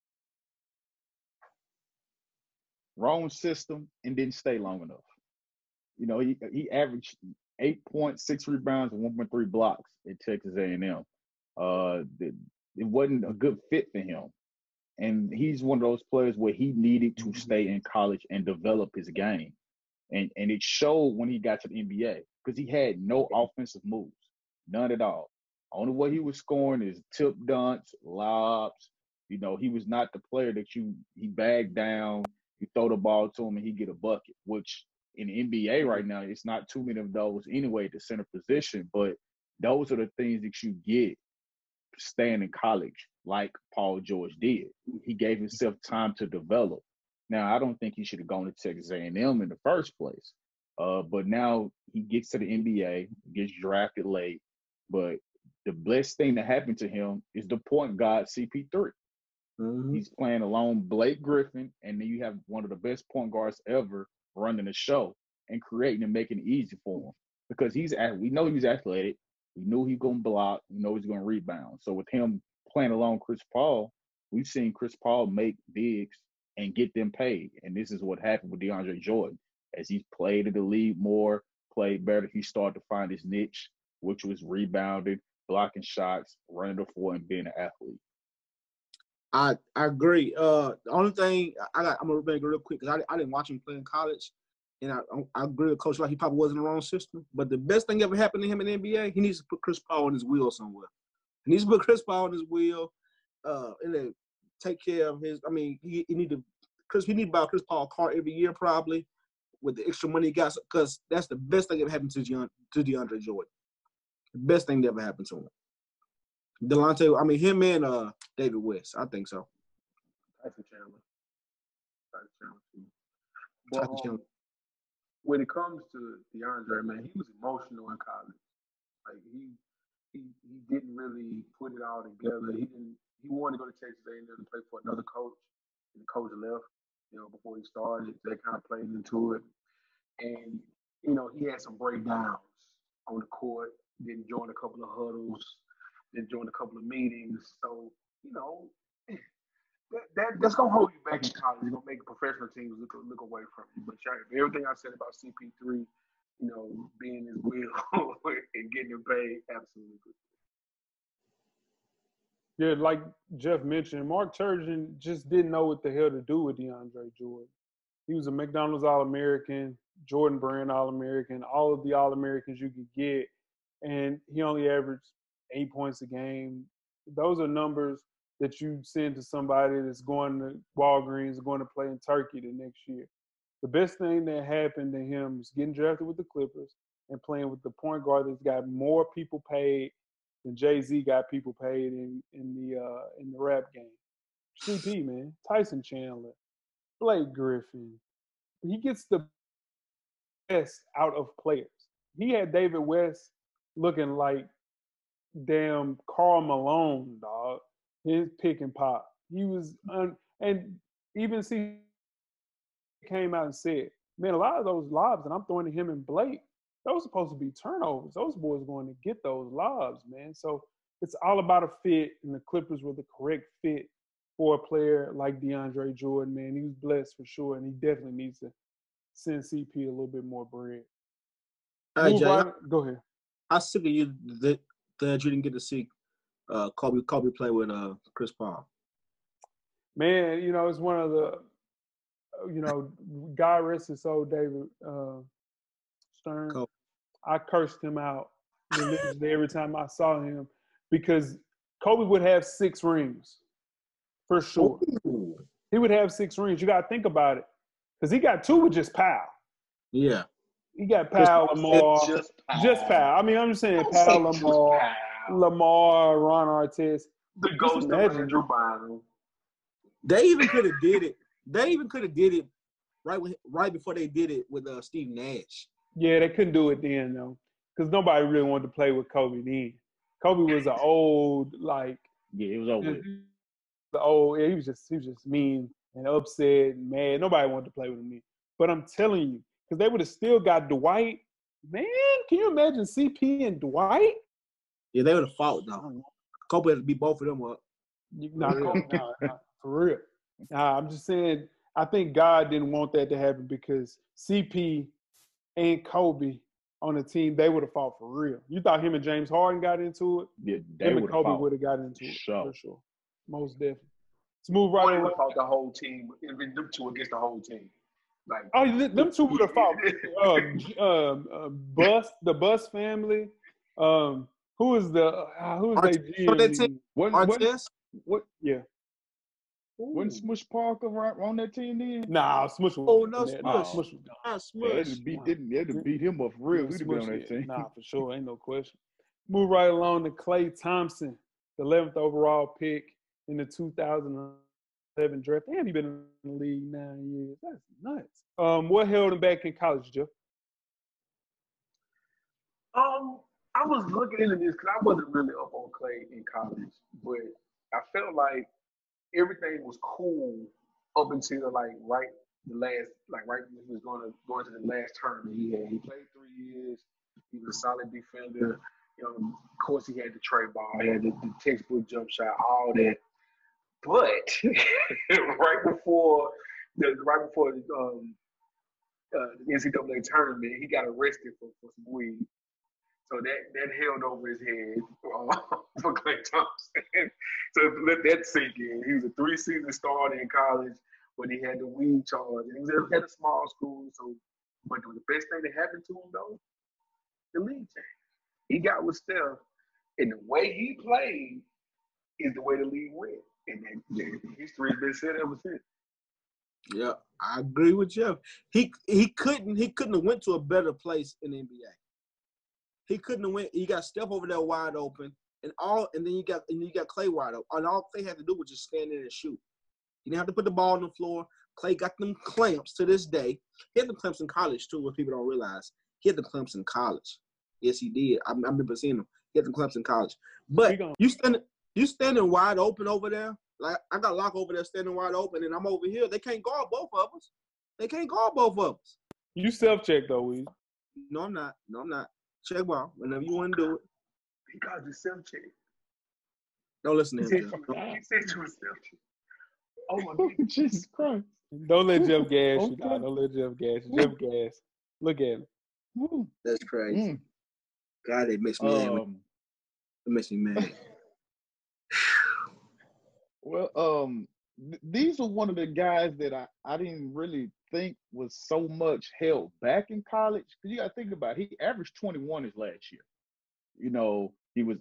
Wrong system and didn't stay long enough. He averaged 8.6 rebounds and 1.3 blocks at Texas A&M. It wasn't a good fit for him. And he's one of those players where he needed to stay in college and develop his game. And it showed when he got to the NBA because he had no offensive moves, none at all. Only way he was scoring is tip dunks, lobs. He was not the player that he bagged down, you throw the ball to him and he get a bucket, which in the NBA right now, it's not too many of those anyway at the center position, but those are the things that you get staying in college like Paul George did. He gave himself time to develop. Now, I don't think he should have gone to Texas A&M in the first place. But now he gets to the NBA, gets drafted late. But the best thing that happened to him is the point guard CP3. Mm-hmm. He's playing along Blake Griffin, and then you have one of the best point guards ever running the show and creating and making it easy for him. Because we know he's athletic. We knew he's going to block. We know he's going to rebound. So with him playing along Chris Paul, we've seen Chris Paul make bigs and get them paid. And this is what happened with DeAndre Jordan. As he's played in the league more, played better, he started to find his niche, which was rebounding, blocking shots, running the floor, and being an athlete. I agree. The only thing I'm gonna make it real quick because I didn't watch him play in college, and I agree with Coach like he probably was in the wrong system. But the best thing ever happened to him in the NBA, he needs to put Chris Paul on his wheel somewhere. He needs to put Chris Paul on his wheel, and then take care of his. I mean, he need to buy Chris Paul a car every year probably with the extra money he got because that's the best thing ever happened to DeAndre Jordan. The best thing that ever happened to him. Him and David West. I think so. Tyson Chandler. But when it comes to DeAndre, man, he was emotional in college. Like he didn't really put it all together. He wanted to go to Texas A&M to play for another coach, and the coach left, before he started. That kind of played into it. And, he had some breakdowns on the court, didn't join a couple of huddles, didn't join a couple of meetings. So, that's going to hold you back in college. It's going to make professional teams look away from you. But everything I said about CP3, being his wheel and getting him paid, absolutely good. Yeah, like Jeff mentioned, Mark Turgeon just didn't know what the hell to do with DeAndre Jordan. He was a McDonald's All-American, Jordan Brand All-American, all of the All-Americans you could get, and he only averaged 8 points a game. Those are numbers that you send to somebody that's going to Walgreens, going to play in Turkey the next year. The best thing that happened to him was getting drafted with the Clippers and playing with the point guard that's got more people paid than Jay-Z got people paid in the rap game. CP, man, Tyson Chandler, Blake Griffin. He gets the best out of players. He had David West looking like damn Karl Malone, dog. His pick and pop. He was and even see came out and said, man, a lot of those lobs that I'm throwing to him and Blake, those supposed to be turnovers. Those boys going to get those lobs, man. So it's all about a fit, and the Clippers were the correct fit for a player like DeAndre Jordan, man. He was blessed for sure, and he definitely needs to send CP a little bit more bread. All right, Jay, go ahead. How sick of you that you didn't get to see Kobe play with Chris Paul? Man, you know, it's one of the, you know, God rest his soul, David Stern. Kobe. I cursed him out religiously every time I saw him because Kobe would have 6 rings for sure. Ooh. He would have 6 rings. You got to think about it because he got 2 with just Powell. Yeah. He got Powell, Lamar, just Powell. I mean, I'm just saying Powell, Lamar, Ron Artest. The ghost of Andrew Bynum. They even could have did it. They even could have did it right before they did it with Steve Nash. Yeah, they couldn't do it then though, because nobody really wanted to play with Kobe then. Kobe was an old Yeah, it was over. Yeah, he was just mean and upset and mad. Nobody wanted to play with him then. But I'm telling you, because they would have still got Dwight. Man, can you imagine CP and Dwight? Yeah, they would have fought though. Kobe had to beat both of them up. Nah, for real. Nah, I'm just saying, I think God didn't want that to happen because CP and Kobe on the team, they would have fought for real. You thought him and James Harden got into it? Yeah, him and Kobe would have got into it for sure. Most definitely. Let's move right along. Fought the whole team. It'd been them 2 against the whole team. Like, them 2 would have fought. The Bus family. Who is their GM? What? Yeah. Wasn't Smush Parker on that team then? Nah, Smush was. Oh no, Smush. Smush was gone. Smush. They had to beat him up for real. He'd be on that team. Nah, for sure, ain't no question. Move right along to Klay Thompson, the 11th overall pick in the 2011 draft. Damn, he been in the league 9 years. That's nuts. What held him back in college, Jeff? I was looking into this because I wasn't really up on Klay in college, but I felt like everything was cool up until right when he was going to the last tournament he had. He played 3 years. He was a solid defender. Of course, he had the tray ball. He had the textbook jump shot, all that. But right before the NCAA tournament, he got arrested for some weed. So that held over his head for Klay Thompson. So let that sink in. He was a 3-season starter in college when he had the weed charge. And he was at a small school. So, but the best thing that happened to him, though, the league changed. He got with Steph, and the way he played is the way the league went. And the history has been set ever since. Yeah, I agree with Jeff. He couldn't have went to a better place in the NBA. He couldn't have went. You got Steph over there wide open, and then you got Klay wide open. And all Klay had to do was just stand there and shoot. He didn't have to put the ball on the floor. Klay got them clamps to this day. He had the clamps in college too, what people don't realize. He had the clamps in college. Yes, he did. I remember seeing him. He had the clamps in college. But you standing wide open over there. Like I got Locke over there standing wide open, and I'm over here. They can't guard both of us. They can't guard both of us. You self-check though, Weezy. No, I'm not. Check ball whenever you want to do it. He called you self-check. Don't listen to him. He said you were self-check. Oh my God. Jesus Christ. Don't let Jeff gas you, dog. Don't let Jeff gas you. Jeff gas. Look at him. That's crazy. God, it makes me mad. It makes me mad. Well, these are one of the guys that I didn't really think was so much held back in college. Because you got to think about it. He averaged 21 his last year. You know, he was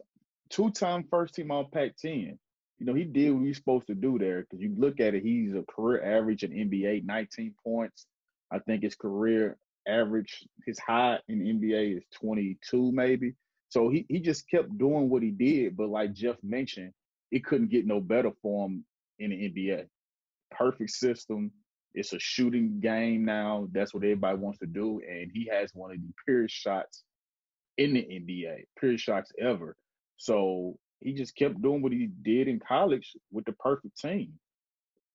2-time first team on Pac-10. You know, he did what he was supposed to do there. Because you look at it, he's a career average in NBA, 19 points. I think his career average, his high in the NBA is 22 maybe. So he just kept doing what he did. But like Jeff mentioned, it couldn't get no better for him in the NBA. Perfect system. It's a shooting game now. That's what everybody wants to do. And he has one of the purest shots in the NBA, purest shots ever. So he just kept doing what he did in college with the perfect team.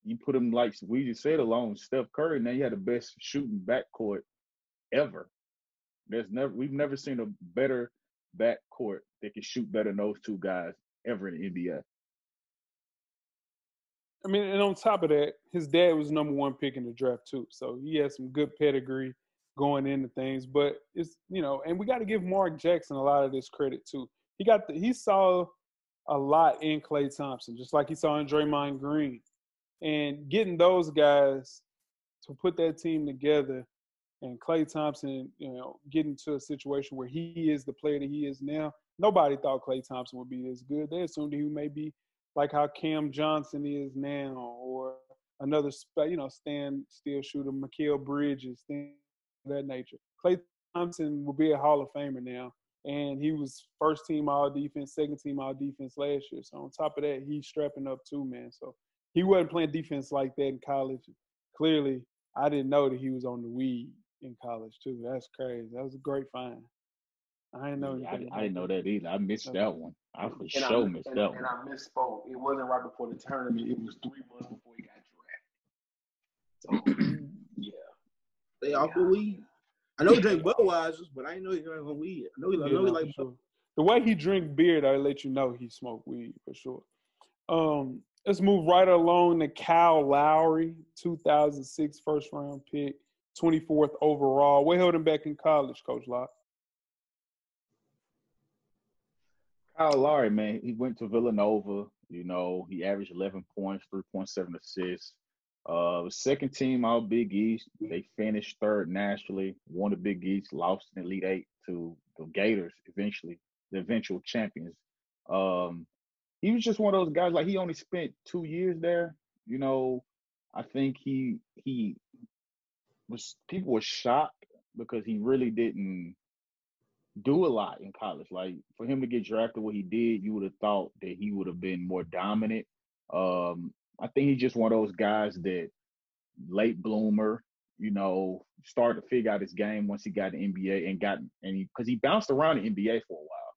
You put him, like Weezy said, along Steph Curry, now you had the best shooting backcourt ever. We've never seen a better backcourt that can shoot better than those two guys ever in the NBA. I mean, and on top of that, his dad was number 1 pick in the draft too. So he has some good pedigree going into things. But it's, and we got to give Mark Jackson a lot of this credit too. He saw a lot in Klay Thompson, just like he saw in Draymond Green. And getting those guys to put that team together, and Klay Thompson, getting to a situation where he is the player that he is now. Nobody thought Klay Thompson would be this good. They assumed he may be like how Cam Johnson is now, or another, stand still shooter, Mikal Bridges, things of that nature. Klay Thompson will be a Hall of Famer now, and he was first team all defense, second team all defense last year. So on top of that, he's strapping up too, man. So he wasn't playing defense like that in college. Clearly, I didn't know that he was on the weed in college too. That's crazy. That was a great find. I didn't know anything. I didn't know that either. I missed that one. I for And sure missed that one. And I misspoke. It wasn't right before the tournament. It was 3 months before he got drafted. So, yeah. They off the weed. I know he drank Budweiser's, but I didn't know he drank on weed. I know he like sure. The way he drink beer, I let you know he smoked weed for sure. Let's move right along to Kyle Lowry, 2006 first-round pick, 24th overall. What held him back in college, Coach Locke? Kyle Lowry, man, he went to Villanova. He averaged 11 points, 3.7 assists. Second team all Big East. They finished third nationally, won the Big East, lost in the Elite Eight to the Gators eventually, the eventual champions. He was just one of those guys, like he only spent 2 years there. I think people were shocked because he really didn't do a lot in college. Like for him to get drafted what he did, you would have thought that he would have been more dominant. I think he's just one of those guys that late bloomer, started to figure out his game once he got the NBA because he bounced around the NBA for a while.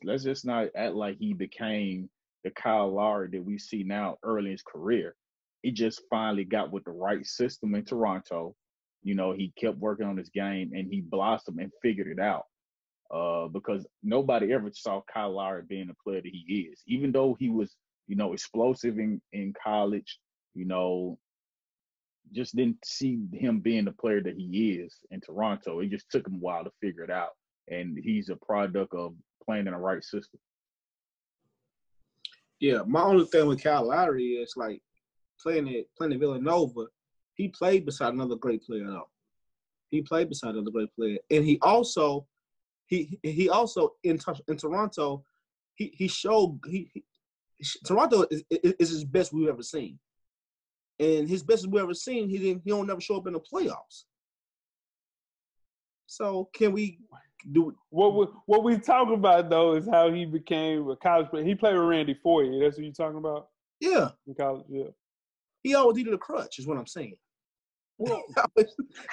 Let's just not act like he became the Kyle Lowry that we see now early in his career. He just finally got with the right system in Toronto. He kept working on his game and he blossomed and figured it out. Because nobody ever saw Kyle Lowry being the player that he is. Even though he was, explosive in college, just didn't see him being the player that he is in Toronto. It just took him a while to figure it out. And he's a product of playing in the right system. Yeah, my only thing with Kyle Lowry is like playing at Villanova, he played beside another great player though. He played beside another great player. And he also in Toronto, he showed Toronto is his best we've ever seen. And his best we've ever seen, he don't never show up in the playoffs. So can we do what we talk about though is how he became a college player. He played with Randy Foye. That's what you're talking about? Yeah. In college, yeah. He always needed a crutch, is what I'm saying. Well,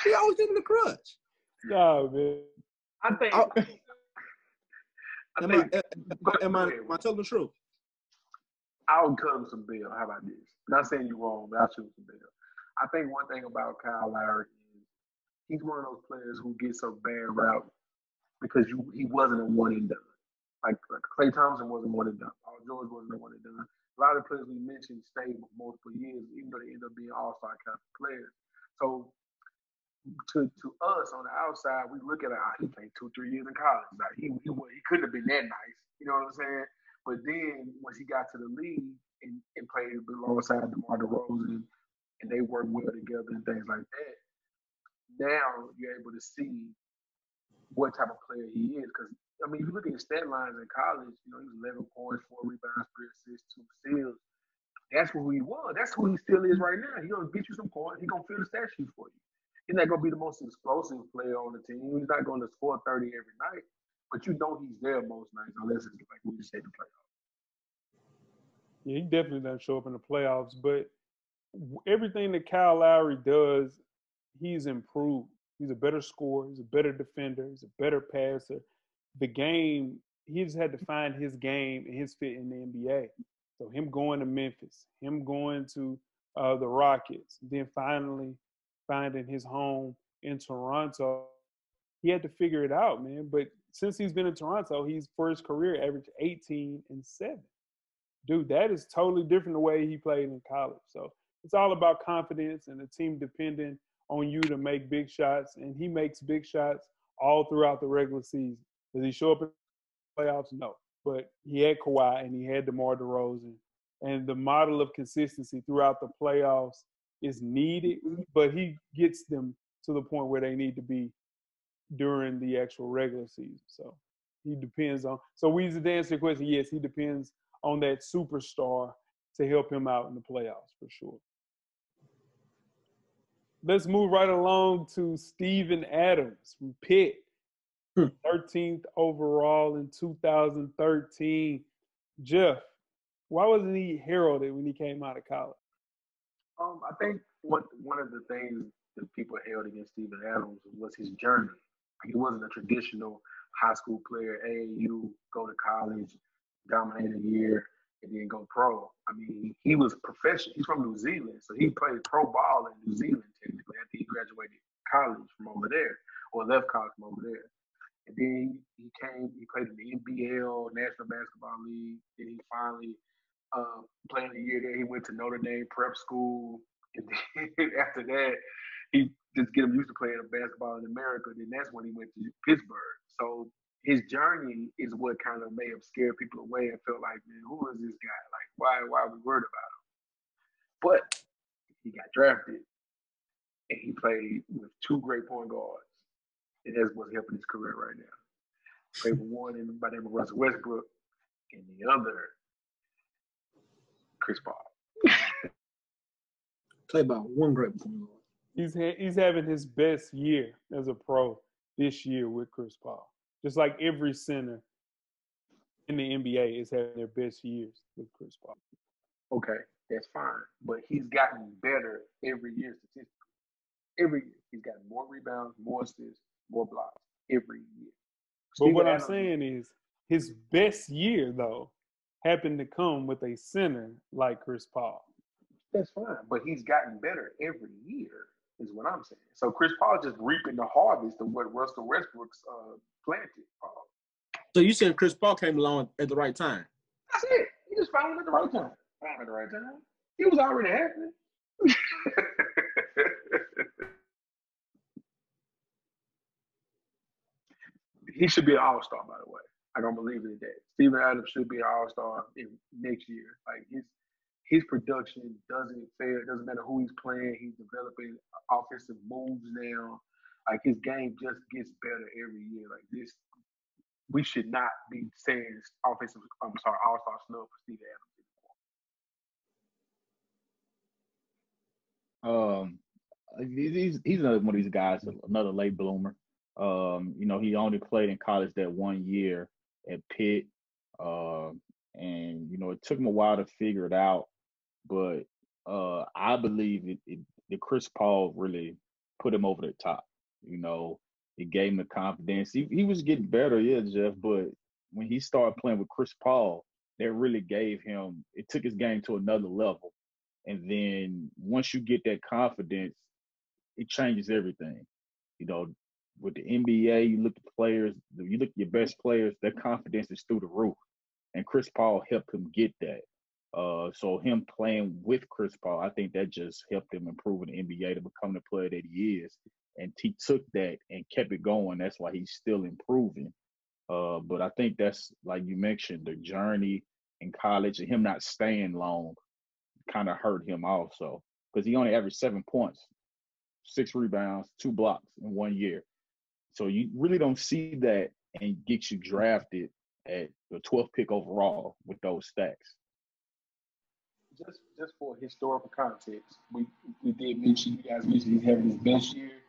he always needed a crutch. No, man. Am I telling the truth? I'll cut him some bill. How about this? Not saying you're wrong, but I'll shoot him some bill. I think one thing about Kyle Lowry is he's one of those players who gets a bad route because he wasn't a one and done. Like Klay Thompson wasn't one and done. Paul George wasn't a one and done. A lot of players we mentioned stayed for multiple years, even though they end up being all-star kind of players. So to us on the outside, we look at he played 2-3 years in college. Like he couldn't have been that nice. You know what I'm saying? But then once he got to the league and played alongside DeMar DeRozan and they worked well together and things like that, now you're able to see what type of player he is. Because, I mean, if you look at his stat lines in college, he was 11 points, 4 rebounds, 3 assists, 2 steals. That's who he was. That's who he still is right now. He's going to get you some points. He's going to fill the stat sheet for you. He's not going to be the most explosive player on the team. He's not going to score 30 every night. but you know he's there most nights, unless it's like we just hit the playoffs. Yeah, he definitely doesn't show up in the playoffs, but everything that Kyle Lowry does, he's improved. He's a better scorer. He's a better defender. He's a better passer. The game, he just had to find his game and his fit in the NBA. So him going to Memphis, him going to the Rockets, then finally finding his home in Toronto, he had to figure it out, man. But since he's been in Toronto, he's for his career averaged 18 and 7. Dude, that is totally different the way he played in college. So it's all about confidence and the team depending on you to make big shots. And he makes big shots all throughout the regular season. Does he show up in the playoffs? No. But he had Kawhi and he had DeMar DeRozan. And the model of consistency throughout the playoffs is needed, but he gets them to the point where they need to be during the actual regular season. So he depends on. So Weezy, to answer your question, yes, he depends on that superstar to help him out in the playoffs for sure. Let's move right along to Steven Adams from Pitt, 13th overall in 2013. Jeff, why wasn't he heralded when he came out of college? I think one of the things that people held against Steven Adams was his journey. He wasn't a traditional high school player. AAU, go to college, dominate a year, and then go pro. I mean, he was professional. He's from New Zealand, so he played pro ball in New Zealand technically after he graduated college from over there, or left college from over there. And then he played in the NBL, National Basketball League. Then he finally playing a year there. He went to Notre Dame prep school. And then after that, he just get him used to playing basketball in America. Then that's when he went to Pittsburgh. So his journey is what kind of may have scared people away and felt like, man, who is this guy? Like, why are we worried about him? But he got drafted, and he played with two great point guards. And that's what's helping his career right now. Played with one by the name of Russell Westbrook, and the other, Chris Paul. Played by one great point guard. He's having his best year as a pro this year with Chris Paul. Just like every center in the NBA is having their best years with Chris Paul. Okay, that's fine. But he's gotten better every year statistically. Every year. He's gotten more rebounds, more assists, more blocks every year. But what I'm saying is his best year, though, happened to come with a center like Chris Paul. That's fine. But he's gotten better every year, is what I'm saying. So Chris Paul just reaping the harvest of what Russell Westbrook's planted. So you said Chris Paul came along at the right time? That's it. He just found him at the right time. Found him at the right time. He was already happening. He should be an all-star, by the way. I don't believe in that. Steven Adams should be an all-star next year. Like his production doesn't fail. It doesn't matter who he's playing. He's developing offensive moves now. Like his game just gets better every year. Like this, we should not be saying all-star snub for Steven Adams. He's another one of these guys, another late bloomer. He only played in college that 1 year at Pitt. And it took him a while to figure it out. But I believe that Chris Paul really put him over the top. It gave him the confidence. He was getting better, yeah, Jeff, but when he started playing with Chris Paul, that really it took his game to another level. And then once you get that confidence, it changes everything. With the NBA, you look at the players, you look at your best players, their confidence is through the roof. And Chris Paul helped him get that. So him playing with Chris Paul, I think that just helped him improve in the NBA to become the player that he is. And he took that and kept it going. That's why he's still improving. But I think that's, like you mentioned, the journey in college and him not staying long kind of hurt him also. Because he only averaged 7 points, 6 rebounds, 2 blocks in 1 year. So you really don't see that and get you drafted at the 12th pick overall with those stacks. Just for historical context, we did mention, you guys mentioned he's having his best year.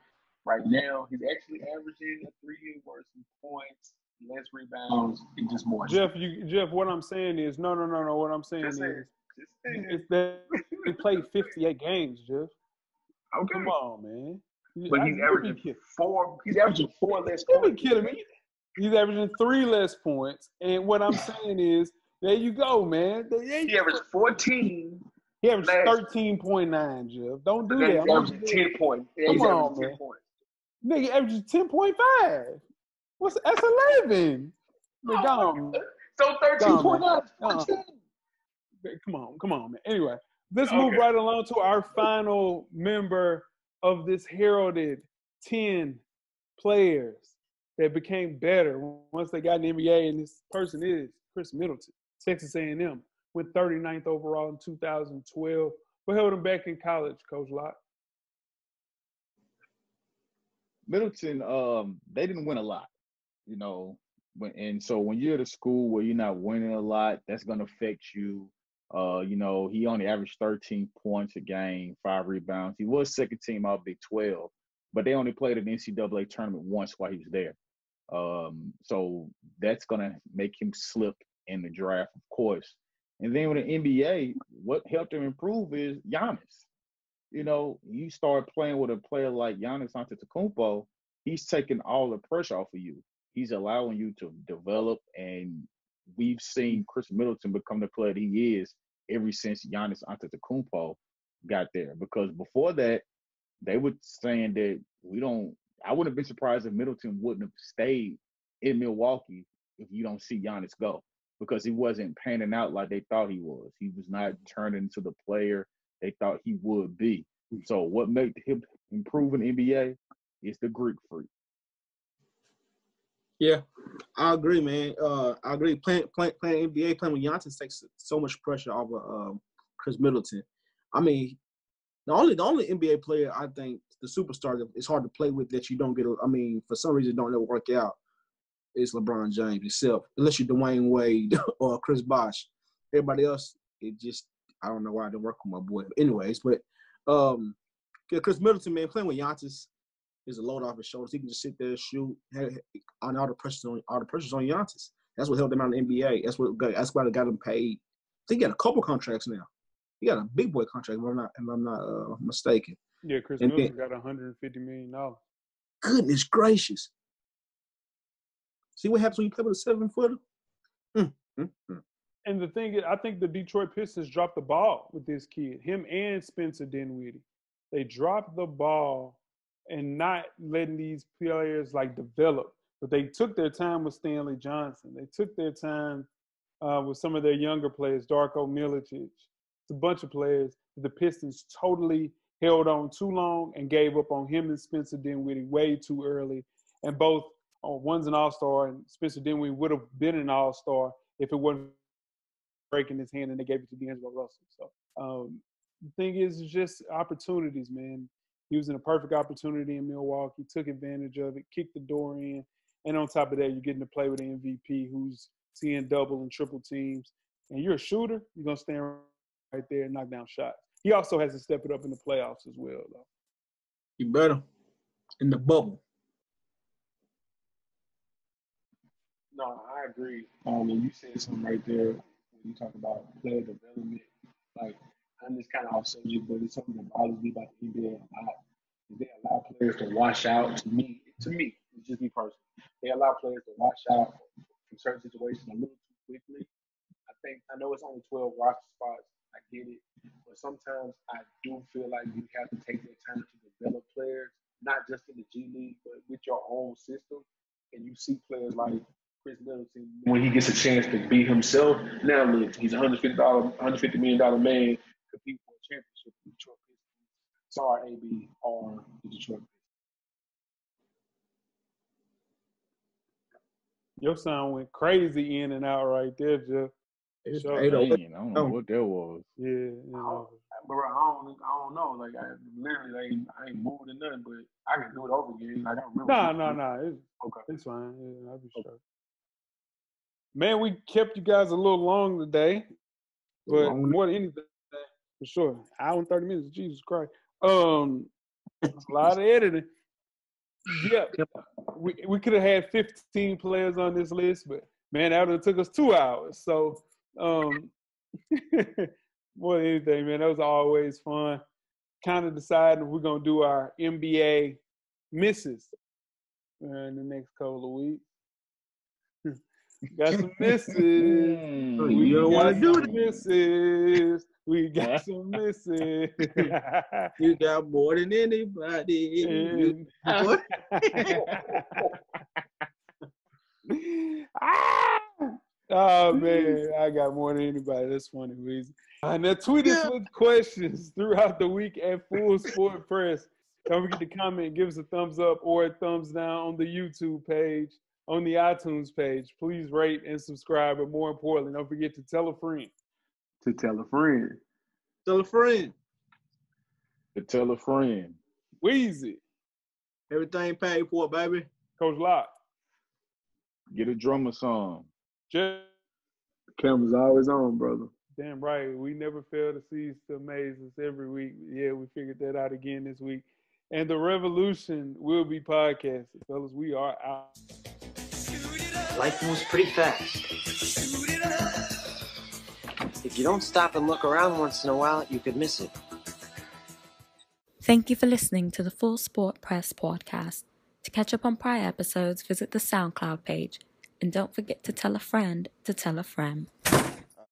Right now, he's actually averaging a 3 year worth of points, less rebounds, and just more. Jeff, what I'm saying is, no. What I'm saying is that they played 58 games, Jeff. Okay. Come on, man. But he's averaging 4. He's averaging 4 less You points. be kidding me? He's averaging 3 less points. And what I'm saying is, there you go, man. He averaged 14. He averaged 13.9, Jeff. Don't do that. He's averaging 10 points. Come on, man. Nigga averages 10.5. That's 11. Nigga, gone. So 13.9 is 14. Come on, man. Anyway, let's move right along to our final member of this heralded 10 players that became better once they got in the NBA, and this person is Chris Middleton, Texas A&M, went 39th overall in 2012. What held him back in college, Coach Locke? Middleton, they didn't win a lot, you know. And so when you're at a school where you're not winning a lot, that's going to affect you. You know, he only averaged 13 points a game, 5 rebounds. He was second team all Big 12, but they only played an NCAA tournament once while he was there. So that's going to make him slip in the draft, of course. And then with the NBA, what helped him improve is Giannis. You know, you start playing with a player like Giannis Antetokounmpo, he's taking all the pressure off of you. He's allowing you to develop, and we've seen Chris Middleton become the player that he is ever since Giannis Antetokounmpo got there. Because before that, they were saying that I wouldn't have been surprised if Middleton wouldn't have stayed in Milwaukee if you don't see Giannis go, because he wasn't panning out like they thought he was. He was not turning into the player they thought he would be. So what made him improve in the NBA is the Greek freak. Yeah, I agree, man. I agree. Playing NBA, playing with Giannis takes so much pressure off of Chris Middleton. I mean, the only NBA player I think, the superstar that it's hard to play with that you don't get. I mean, for some reason, don't ever work out. Is LeBron James himself, unless you're Dwayne Wade or Chris Bosh. Everybody else, it just, I don't know why I didn't work with my boy. Anyways, but Chris Middleton, man, playing with Giannis is a load off his shoulders. He can just sit there and shoot. On all the pressure's on Giannis. That's what held him out in the NBA. That's why they got him paid. I think he got a couple contracts now. He got a big boy contract, if I'm not mistaken. Yeah, Chris Middleton got $150 million. Goodness gracious. See what happens when you play with a 7-footer? And the thing is, I think the Detroit Pistons dropped the ball with this kid, him and Spencer Dinwiddie. They dropped the ball and not letting these players like develop. But they took their time with Stanley Johnson. They took their time with some of their younger players, Darko Milicic. It's a bunch of players. The Pistons totally held on too long and gave up on him and Spencer Dinwiddie way too early. And both, one's an all-star, and Spencer Dinwiddie would have been an all-star if it wasn't breaking his hand and they gave it to D'Angelo Russell. So the thing is, it's just opportunities, man. He was in a perfect opportunity in Milwaukee, took advantage of it, kicked the door in. And on top of that, you're getting to play with an MVP who's seeing double and triple teams. And you're a shooter, you're going to stand right there and knock down shots. He also has to step it up in the playoffs as well, though. You better. In the bubble. No, I agree. And you said something right there when you talk about player development. Like, I'm just kind of off subject, but it's something that bothers me about the NBA a lot. They allow players to wash out. To me, it's just me personally. They allow players to wash out from certain situations a little too quickly. I know it's only 12 roster spots. I get it. But sometimes I do feel like you have to take the time to develop players, not just in the G League, but with your own system. And you see players like Chris Middleton, when he gets a chance to be himself, now look, he's a $150 million man competing for a championship with the Detroit Pistons. Sorry, AB, or the Detroit Pistons. Your sound went crazy in and out right there, Jeff. Sure, I don't know what that was. Yeah. Bro, I don't know. Like, I ain't moving or nothing, but I can do it over again. Like, I remember. No. Okay. It's fine. Yeah, I'll be sure. Man, we kept you guys a little long today, but more than anything, for sure. Hour and 30 minutes, Jesus Christ. A lot of editing. Yeah, we could have had 15 players on this list, but man, that would have took us 2 hours. So, more than anything, man, that was always fun. Kind of deciding if we're gonna do our NBA misses in the next couple of weeks. Got some misses. You don't want to do it. Misses. We got some misses. You got more than anybody. Oh man, I got more than anybody. That's funny, Weezy. And now tweet us with questions throughout the week at Full Sport Press. Don't forget to comment, give us a thumbs up or a thumbs down on the YouTube page, on the iTunes page. Please rate and subscribe, but more importantly, don't forget to tell a friend. To tell a friend. Tell a friend. To tell a friend. Weezy. Everything paid for, baby. Coach Locke. Get a drummer song. Jeff. Camera's always on, brother. Damn right. We never fail to cease to amaze us every week. Yeah, we figured that out again this week. And the revolution will be podcasted. Fellas, we are out. Life moves pretty fast. If you don't stop and look around once in a while, you could miss it. Thank you for listening to the Full Sport Press podcast. To catch up on prior episodes, visit the SoundCloud page. And don't forget to tell a friend to tell a friend.